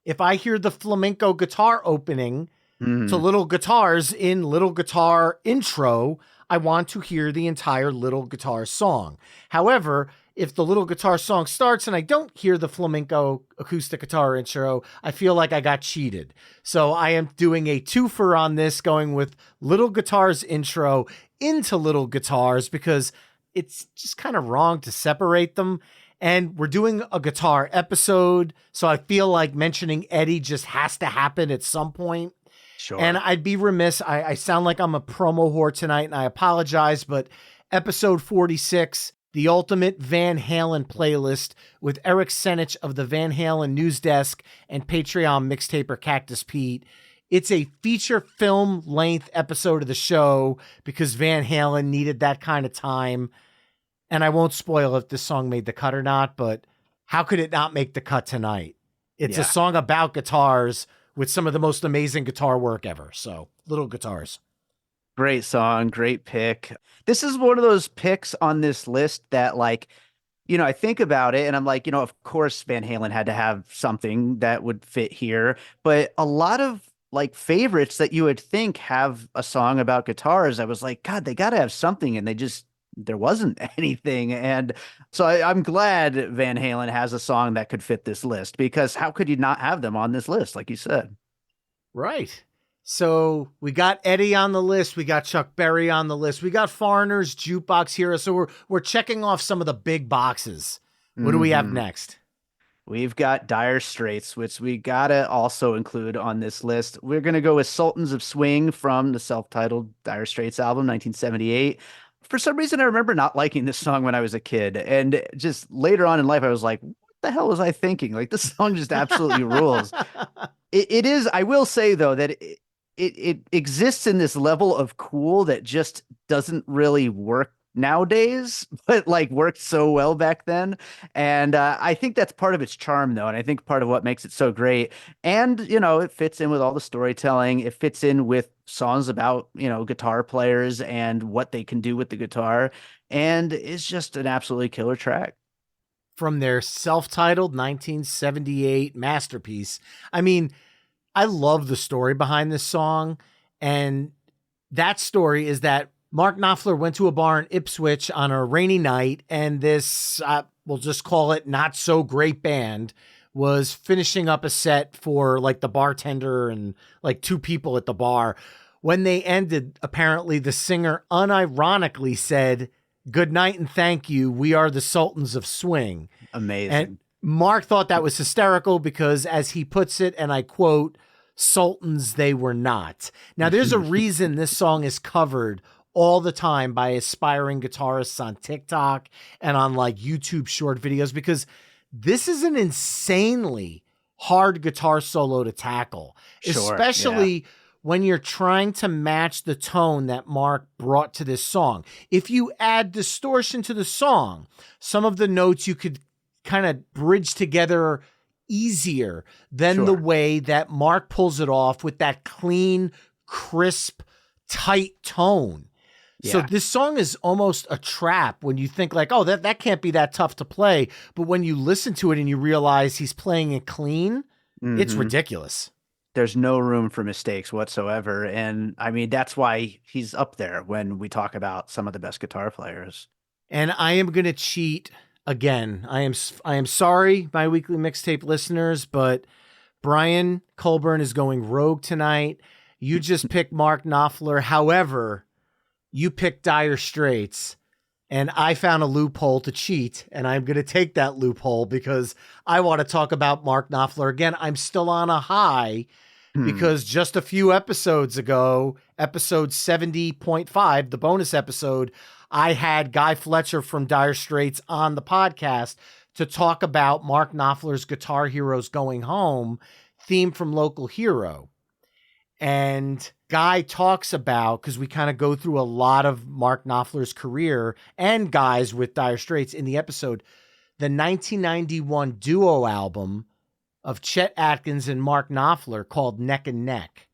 A: if I hear the flamenco guitar opening to Little Guitars in Little Guitar intro, I want to hear the entire Little Guitar song. However, if the Little Guitar song starts and I don't hear the flamenco acoustic guitar intro, I feel like I got cheated. So I am doing a twofer on this, going with Little Guitars intro into Little Guitars because it's just kind of wrong to separate them. And we're doing a guitar episode, so I feel like mentioning Eddie just has to happen at some point.
B: Sure.
A: And I'd be remiss. I sound like I'm a promo whore tonight, and I apologize, but episode 46, the ultimate Van Halen playlist with Eric Senich of the Van Halen News Desk and Patreon mixtaper Cactus Pete. It's a feature film length episode of the show because Van Halen needed that kind of time. And I won't spoil if this song made the cut or not, but how could it not make the cut tonight? It's a song about guitars with some of the most amazing guitar work ever. So, Little Guitars.
B: Great song, great pick. This is one of those picks on this list that, like, you know, I think about it and I'm like, you know, of course Van Halen had to have something that would fit here, but a lot of like favorites that you would think have a song about guitars, I was like, God, they got to have something, and there wasn't anything. And so I'm glad Van Halen has a song that could fit this list, because how could you not have them on this list, like you said?
A: Right. So we got Eddie on the list. We got Chuck Berry on the list. We got Foreigners, Jukebox Hero. So we're checking off some of the big boxes. What do we have next?
B: We've got Dire Straits, which we gotta also include on this list. We're gonna go with Sultans of Swing from the self-titled Dire Straits album, 1978. For some reason, I remember not liking this song when I was a kid. And just later on in life, I was like, what the hell was I thinking? Like, this song just absolutely rules. It is, I will say, though, that it exists in this level of cool that just doesn't really work nowadays, but like worked so well back then. And I think that's part of its charm, though. And I think part of what makes it so great. And, you know, it fits in with all the storytelling. It fits in with songs about, you know, guitar players and what they can do with the guitar. And it's just an absolutely killer track.
A: From their self-titled 1978 masterpiece. I mean, I love the story behind this song. And that story is that Mark Knopfler went to a bar in Ipswich on a rainy night, and this, we'll just call it not so great band, was finishing up a set for like the bartender and like 2 people at the bar. When they ended, apparently the singer unironically said, "Good night and thank you. We are the Sultans of Swing."
B: Amazing.
A: And Mark thought that was hysterical because, as he puts it, and I quote, "Sultans they were not." Now, there's a reason this song is covered all the time by aspiring guitarists on TikTok and on like YouTube short videos, because this is an insanely hard guitar solo to tackle, especially when you're trying to match the tone that Mark brought to this song. If you add distortion to the song, some of the notes you could kind of bridge together easier than the way that Mark pulls it off with that clean, crisp, tight tone. So
B: Yeah.
A: this song is almost a trap when you think like, oh, that can't be that tough to play. But when you listen to it and you realize he's playing it clean, it's
B: Hmm.
A: ridiculous.
B: There's no room for mistakes whatsoever. And I mean, that's why he's up there when we talk about some of the best guitar players.
A: And I am going to cheat again. I am sorry, my weekly mixtape listeners, but Brian Colburn is going rogue tonight. You just picked Mark Knopfler. However, you picked Dire Straits, and I found a loophole to cheat, and I'm going to take that loophole because I want to talk about Mark Knopfler again. I'm still on a high
B: Hmm.
A: because just a few episodes ago, episode 70.5, the bonus episode, I had Guy Fletcher from Dire Straits on the podcast to talk about Mark Knopfler's Guitar Heroes Going Home theme from Local Hero. And Guy talks about, because we kind of go through a lot of Mark Knopfler's career and guys with Dire Straits in the episode, the 1991 duo album of Chet Atkins and Mark Knopfler called Neck and Neck.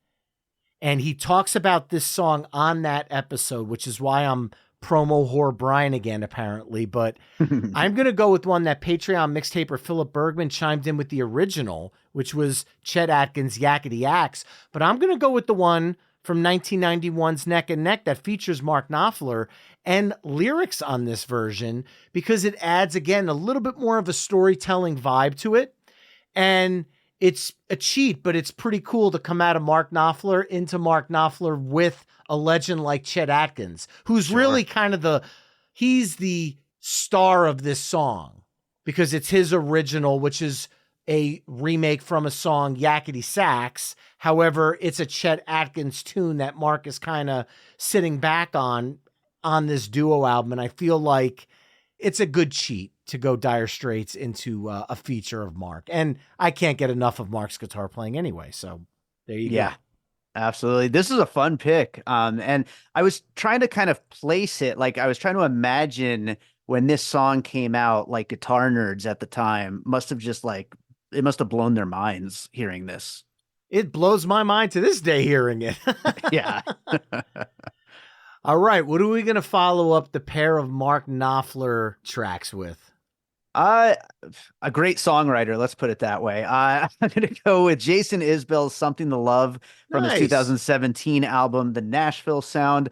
A: And he talks about this song on that episode, which is why I'm promo whore Brian again, apparently. But I'm going to go with one that Patreon mixtaper Philip Bergman chimed in with the original, which was Chet Atkins' Yakety Axe. But I'm going to go with the one from 1991's Neck and Neck that features Mark Knopfler and lyrics on this version because it adds, again, a little bit more of a storytelling vibe to it. And it's a cheat, but it's pretty cool to come out of Mark Knopfler into Mark Knopfler with a legend like Chet Atkins, who's
B: Sure.
A: really kind of he's the star of this song because it's his original, which is a remake from a song, Yakety Sax. However, it's a Chet Atkins tune that Mark is kind of sitting back on this duo album. And I feel like it's a good cheat to go Dire Straits into a feature of Mark. And I can't get enough of Mark's guitar playing anyway. So there you
B: Yeah,
A: go.
B: absolutely. This is a fun pick. And I was trying to kind of place it, like I was trying to imagine when this song came out, like guitar nerds at the time must have just like it must have blown their minds hearing this.
A: It blows my mind to this day hearing it.
B: Yeah.
A: All right. What are we going to follow up the pair of Mark Knopfler tracks with?
B: Uh, a great songwriter, let's put it that way. I'm going to go with Jason Isbell's Something to Love from his
A: Nice.
B: 2017 album, The Nashville Sound.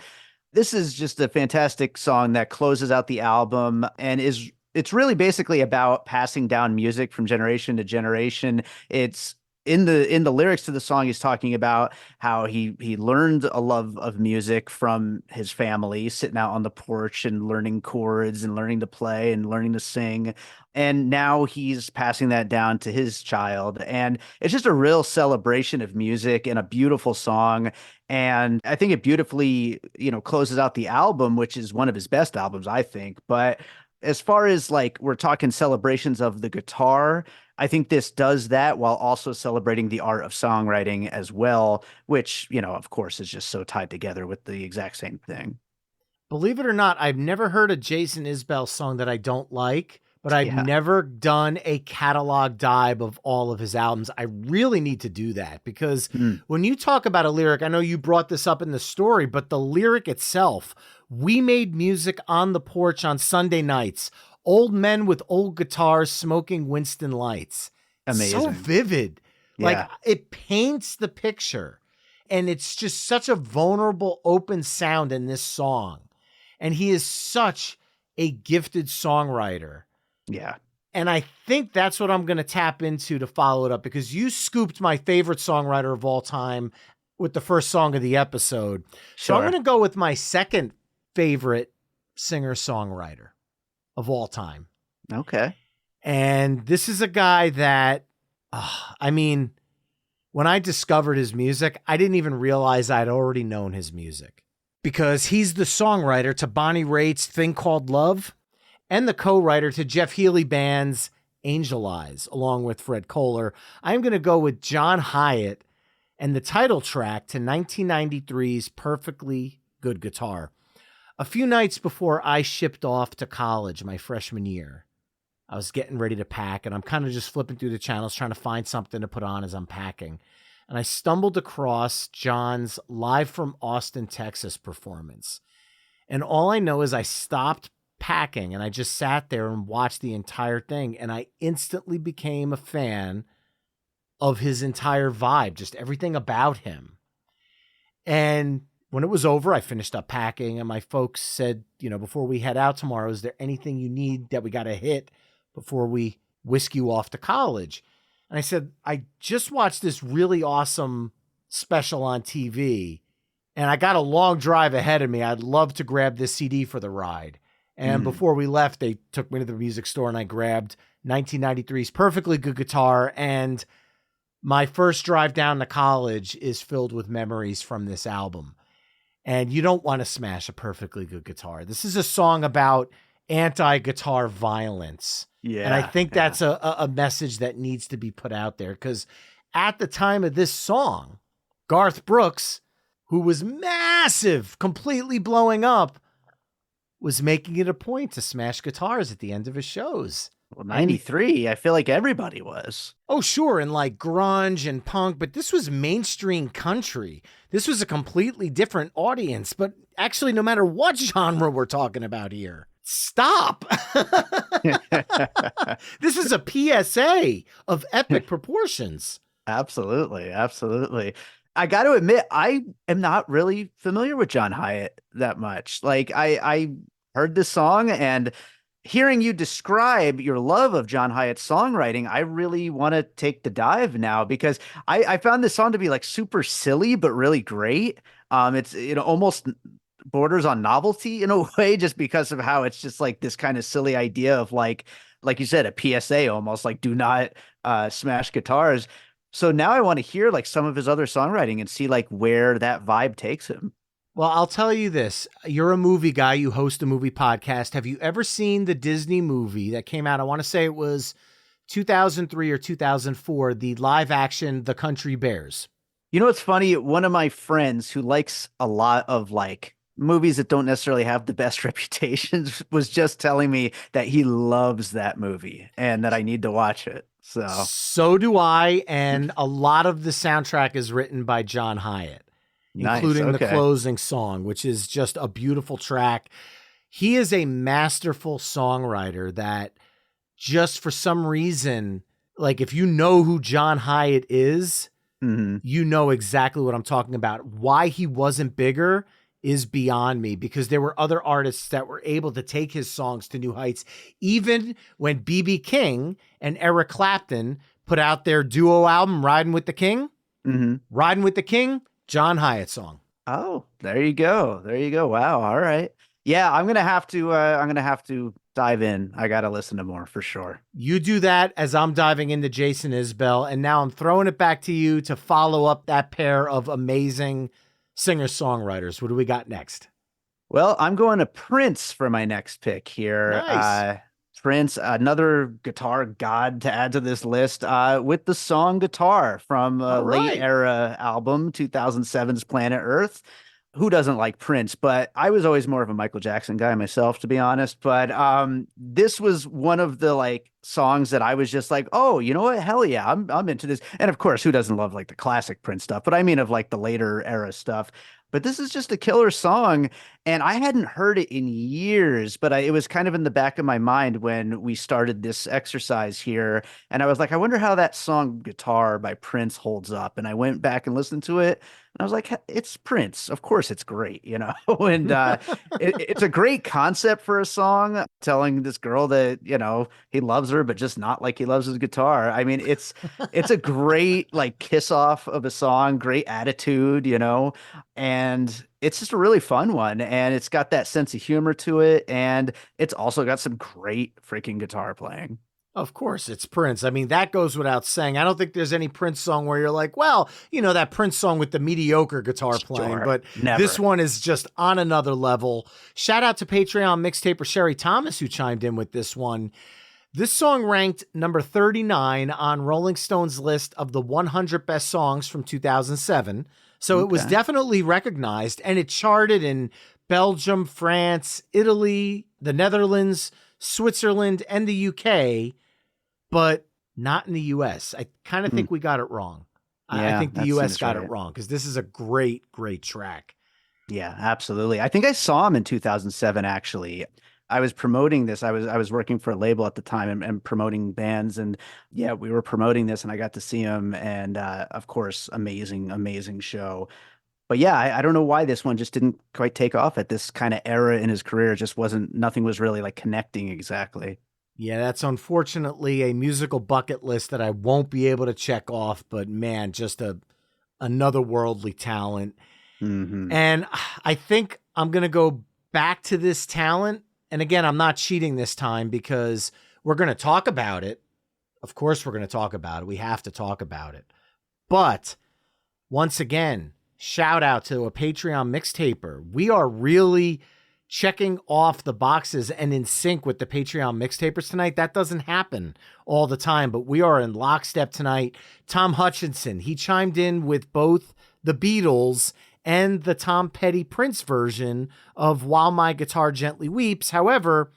B: This is just a fantastic song that closes out the album and it's really basically about passing down music from generation to generation. It's in the lyrics to the song, he's talking about how he learned a love of music from his family, sitting out on the porch and learning chords and learning to play and learning to sing. And now he's passing that down to his child. And it's just a real celebration of music and a beautiful song. And I think it beautifully, closes out the album, which is one of his best albums, I think. But as far as like we're talking celebrations of the guitar, I think this does that while also celebrating the art of songwriting as well, which, of course, is just so tied together with the exact same thing.
A: Believe it or not, I've never heard a Jason Isbell song that I don't like, but I've
B: Yeah.
A: never done a catalog dive of all of his albums. I really need to do that because
B: Mm.
A: when you talk about a lyric, I know you brought this up in the story, but the lyric itself, we made music on the porch on Sunday nights, old men with old guitars smoking Winston Lights.
B: Amazing.
A: So vivid.
B: Yeah.
A: Like it paints the picture. And it's just such a vulnerable, open sound in this song. And he is such a gifted songwriter.
B: Yeah.
A: And I think that's what I'm going to tap into to follow it up because you scooped my favorite songwriter of all time with the first song of the episode. So I'm
B: Sure.
A: going to go with my second favorite singer-songwriter of all time.
B: Okay.
A: And this is a guy that, when I discovered his music, I didn't even realize I'd already known his music because he's the songwriter to Bonnie Raitt's Thing Called Love and the co-writer to Jeff Healey Band's Angel Eyes, along with Fred Kohler. I'm going to go with John Hyatt and the title track to 1993's Perfectly Good Guitar. A few nights before I shipped off to college my freshman year, I was getting ready to pack, and I'm kind of just flipping through the channels trying to find something to put on as I'm packing. And I stumbled across John's Live from Austin, Texas performance. And all I know is I stopped packing and I just sat there and watched the entire thing. And I instantly became a fan of his entire vibe, just everything about him. And when it was over, I finished up packing and my folks said, before we head out tomorrow, is there anything you need that we got to hit before we whisk you off to college? And I said, I just watched this really awesome special on TV and I got a long drive ahead of me. I'd love to grab this CD for the ride. And before we left, they took me to the music store and I grabbed 1993's Perfectly Good Guitar. And my first drive down to college is filled with memories from this album. And you don't want to smash a Perfectly Good Guitar. This is a song about anti-guitar violence.
B: Yeah.
A: And I think that's a message that needs to be put out there, because at the time of this song, Garth Brooks, who was massive, completely blowing up, was making it a point to smash guitars at the end of his shows.
B: Well, 93, I feel like everybody was.
A: Oh, sure. And like grunge and punk, but this was mainstream country. This was a completely different audience. But actually, no matter what genre we're talking about here, stop. This is a PSA of epic proportions.
B: Absolutely. Absolutely. I got to admit, I am not really familiar with John Hyatt that much. Like I heard this song, and hearing you describe your love of John Hyatt's songwriting, I really want to take the dive now, because I found this song to be like super silly, but really great. It's, almost borders on novelty in a way, just because of how it's just like this kind of silly idea of like you said, a PSA almost, like, do not smash guitars. So now I want to hear like some of his other songwriting and see like where that vibe takes him.
A: Well, I'll tell you this. You're a movie guy. You host a movie podcast. Have you ever seen the Disney movie that came out? I want to say it was 2003 or 2004, the live action The Country Bears.
B: You know what's funny? One of my friends who likes a lot of like movies that don't necessarily have the best reputations was just telling me that he loves that movie and that I need to watch it. So
A: do I. And a lot of the soundtrack is written by John Hyatt. Including the closing song, which is just a beautiful track. He is a masterful songwriter that just for some reason, like if you know who John Hyatt is, you know exactly what I'm talking about. Why he wasn't bigger is beyond me, because there were other artists that were able to take his songs to new heights. Even when B.B. King and Eric Clapton put out their duo album, Riding with the King, Riding with the King, John Hyatt song.
B: Oh, there you go. There you go. Wow. All right. Yeah, I'm gonna have to dive in. I gotta listen to more for sure.
A: You do that as I'm diving into Jason Isbell, and now I'm throwing it back to you to follow up that pair of amazing singer-songwriters. What do we got next?
B: Well, I'm going to Prince for my next pick here.
A: Nice.
B: Prince, another guitar god to add to this list, with the song Guitar from a late era album, 2007's Planet Earth. Who doesn't like Prince? But I was always more of a Michael Jackson guy myself, to be honest. But this was one of the like songs that I was just like, oh, you know what? Hell yeah, I'm into this. And of course, who doesn't love like the classic Prince stuff? But I mean of like the later era stuff. But this is just a killer song, and I hadn't heard it in years, but it was kind of in the back of my mind when we started this exercise here. And I was like, I wonder how that song Guitar by Prince holds up. And I went back and listened to it, and I was like, it's Prince. Of course it's great, and it's a great concept for a song, telling this girl that, he loves her, but just not like he loves his guitar. I mean, it's a great like kiss off of a song, great attitude, and it's just a really fun one, and it's got that sense of humor to it, and it's also got some great freaking guitar playing.
A: Of course, it's Prince. I mean, that goes without saying. I don't think there's any Prince song where you're like, well, that Prince song with the mediocre guitar playing, but
B: never.
A: This one is just on another level. Shout out to Patreon mixtaper Sherry Thomas, who chimed in with this one. This song ranked number 39 on Rolling Stone's list of the 100 best songs from 2007. So It was definitely recognized, and it charted in Belgium, France, Italy, the Netherlands, Switzerland, and the UK, but not in the US. I kind of think we got it wrong. I think the US got it wrong, because this is a great, great track.
B: Yeah, absolutely. I think I saw him in 2007, actually. I was promoting this. I was working for a label at the time and promoting bands, and yeah, we were promoting this and I got to see him, and of course, amazing, amazing show. But yeah, I don't know why this one just didn't quite take off at this kind of era in his career. It just wasn't, nothing was really like connecting exactly.
A: Yeah, that's unfortunately a musical bucket list that I won't be able to check off, but man, just a another worldly talent.
B: Hmm.
A: And I think I'm going to go back to this talent. And again, I'm not cheating this time because we're going to talk about it. Of course, we're going to talk about it. We have to talk about it. But once again, shout out to a Patreon mixtaper. We are really checking off the boxes and in sync with the Patreon mixtapers tonight. That doesn't happen all the time, but we are in lockstep tonight. Tom Hutchinson, he chimed in with both the Beatles and the Tom Petty Prince version of While My Guitar Gently Weeps. However,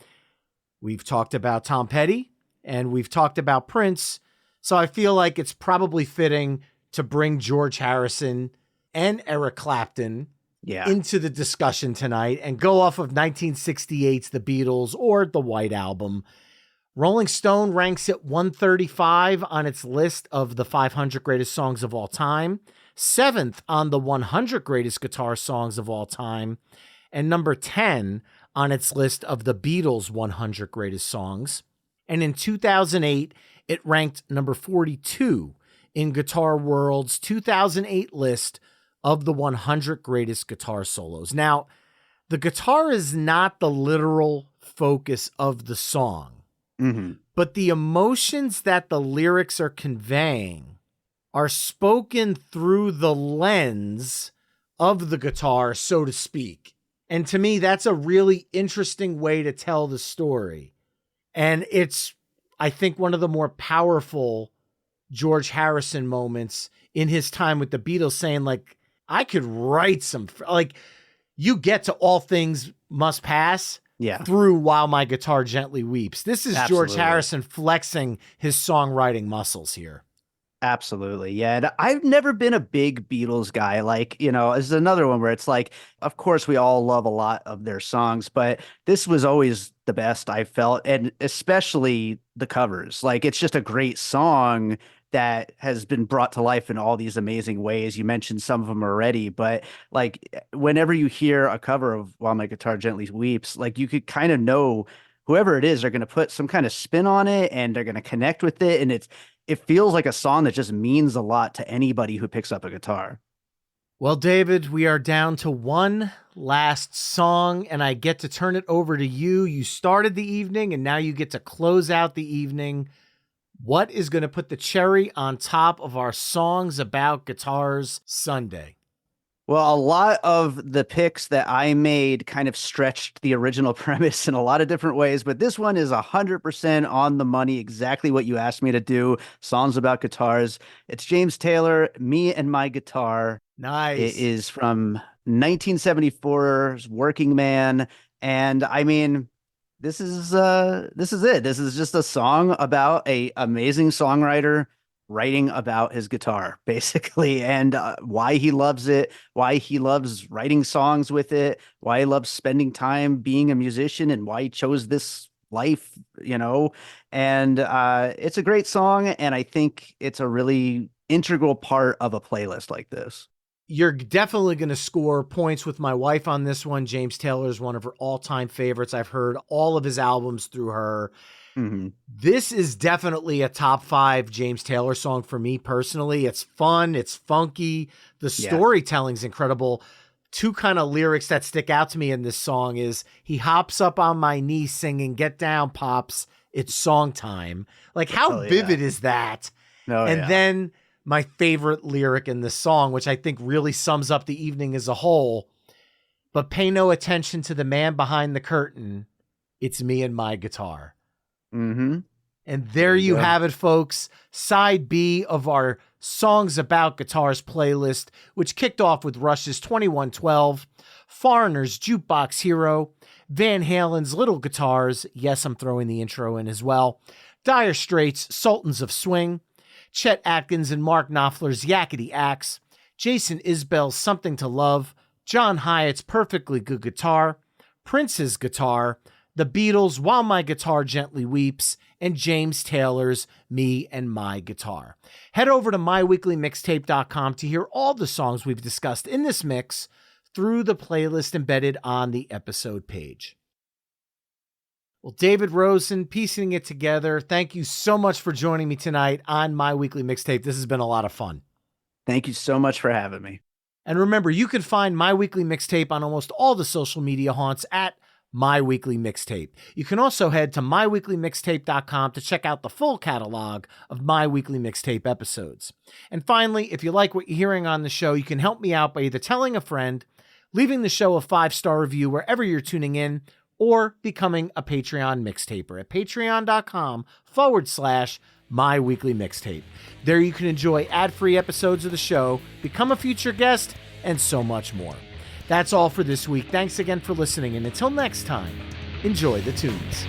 A: we've talked about Tom Petty and we've talked about Prince, so I feel like it's probably fitting to bring George Harrison and Eric Clapton
B: Yeah.
A: into the discussion tonight and go off of 1968's The Beatles or the White Album. Rolling Stone ranks it 135 on its list of the 500 greatest songs of all time, 7th on the 100 greatest guitar songs of all time, and number 10 on its list of the Beatles' 100 greatest songs. And in 2008, it ranked number 42 in Guitar World's 2008 list of the 100 greatest guitar solos. Now, the guitar is not the literal focus of the song,
B: Hmm.
A: but the emotions that the lyrics are conveying are spoken through the lens of the guitar, so to speak. And to me, that's a really interesting way to tell the story. And it's, I think, one of the more powerful George Harrison moments in his time with the Beatles, saying, like, I could write some, like, you get to All Things Must Pass
B: Yeah,
A: through While My Guitar Gently Weeps. This is George
B: absolutely.
A: Harrison flexing his songwriting muscles here.
B: Absolutely. Yeah. And I've never been a big Beatles guy. Like, this is another one where it's like, of course, we all love a lot of their songs, but this was always the best I felt. And especially the covers. Like, it's just a great song that has been brought to life in all these amazing ways. You mentioned some of them already, but like, whenever you hear a cover of While My Guitar Gently Weeps, like, you could kind of know whoever it is, they're going to put some kind of spin on it and they're going to connect with it. And it feels like a song that just means a lot to anybody who picks up a guitar.
A: Well, David, we are down to one last song, and I get to turn it over to you. You started the evening, and now you get to close out the evening. What is going to put the cherry on top of our Songs About Guitars Sunday?
B: Well, a lot of the picks that I made kind of stretched the original premise in a lot of different ways, but this one is 100% on the money, exactly what you asked me to do. Songs about guitars. It's James Taylor, Me and My Guitar. It
A: Nice.
B: is from 1974's Working Man. And I mean, this is it. This is just a song about a amazing songwriter writing about his guitar, basically, and why he loves it, why he loves writing songs with it, why he loves spending time being a musician, and why he chose this life. And it's a great song, and I think it's a really integral part of a playlist like this.
A: You're definitely going to score points with my wife on this one. James Taylor is one of her all-time favorites. I've heard all of his albums through her.
B: Hmm.
A: This is definitely a top 5 James Taylor song for me personally. It's fun, it's funky, the
B: Yeah.
A: storytelling's incredible. Two kind of lyrics that stick out to me in this song is he hops up on my knee singing, "Get down, pops, it's song time." Like, how
B: Oh yeah.
A: vivid is that?
B: Oh
A: And
B: yeah.
A: then my favorite lyric in this song, which I think really sums up the evening as a whole, "But pay no attention to the man behind the curtain. It's me and my guitar."
B: Hmm.
A: And
B: There
A: there
B: you
A: you
B: go.
A: have it, folks. Side B of our Songs About Guitars playlist, which kicked off with Rush's 2112, Foreigner's Jukebox Hero, Van Halen's Little Guitars. Yes, I'm throwing the intro in as well. Dire Straits' Sultans of Swing, Chet Atkins and Mark Knopfler's Yakety Axe, Jason Isbell's Something to Love, John Hyatt's Perfectly Good Guitar, Prince's Guitar, The Beatles' While My Guitar Gently Weeps, and James Taylor's Me and My Guitar. Head over to myweeklymixtape.com to hear all the songs we've discussed in this mix through the playlist embedded on the episode page. Well, David Rosen, piecing it together, thank you so much for joining me tonight on My Weekly Mixtape. This has been a lot of fun.
B: Thank you so much for having me.
A: And remember, you can find My Weekly Mixtape on almost all the social media haunts at My Weekly Mixtape. You can also head to myweeklymixtape.com to check out the full catalog of My Weekly Mixtape episodes. And finally, if you like what you're hearing on the show, you can help me out by either telling a friend, leaving the show a 5-star review wherever you're tuning in, or becoming a Patreon mixtaper at patreon.com/My Weekly Mixtape. There you can enjoy ad-free episodes of the show, become a future guest, and so much more. That's all for this week. Thanks again for listening, and until next time, enjoy the tunes.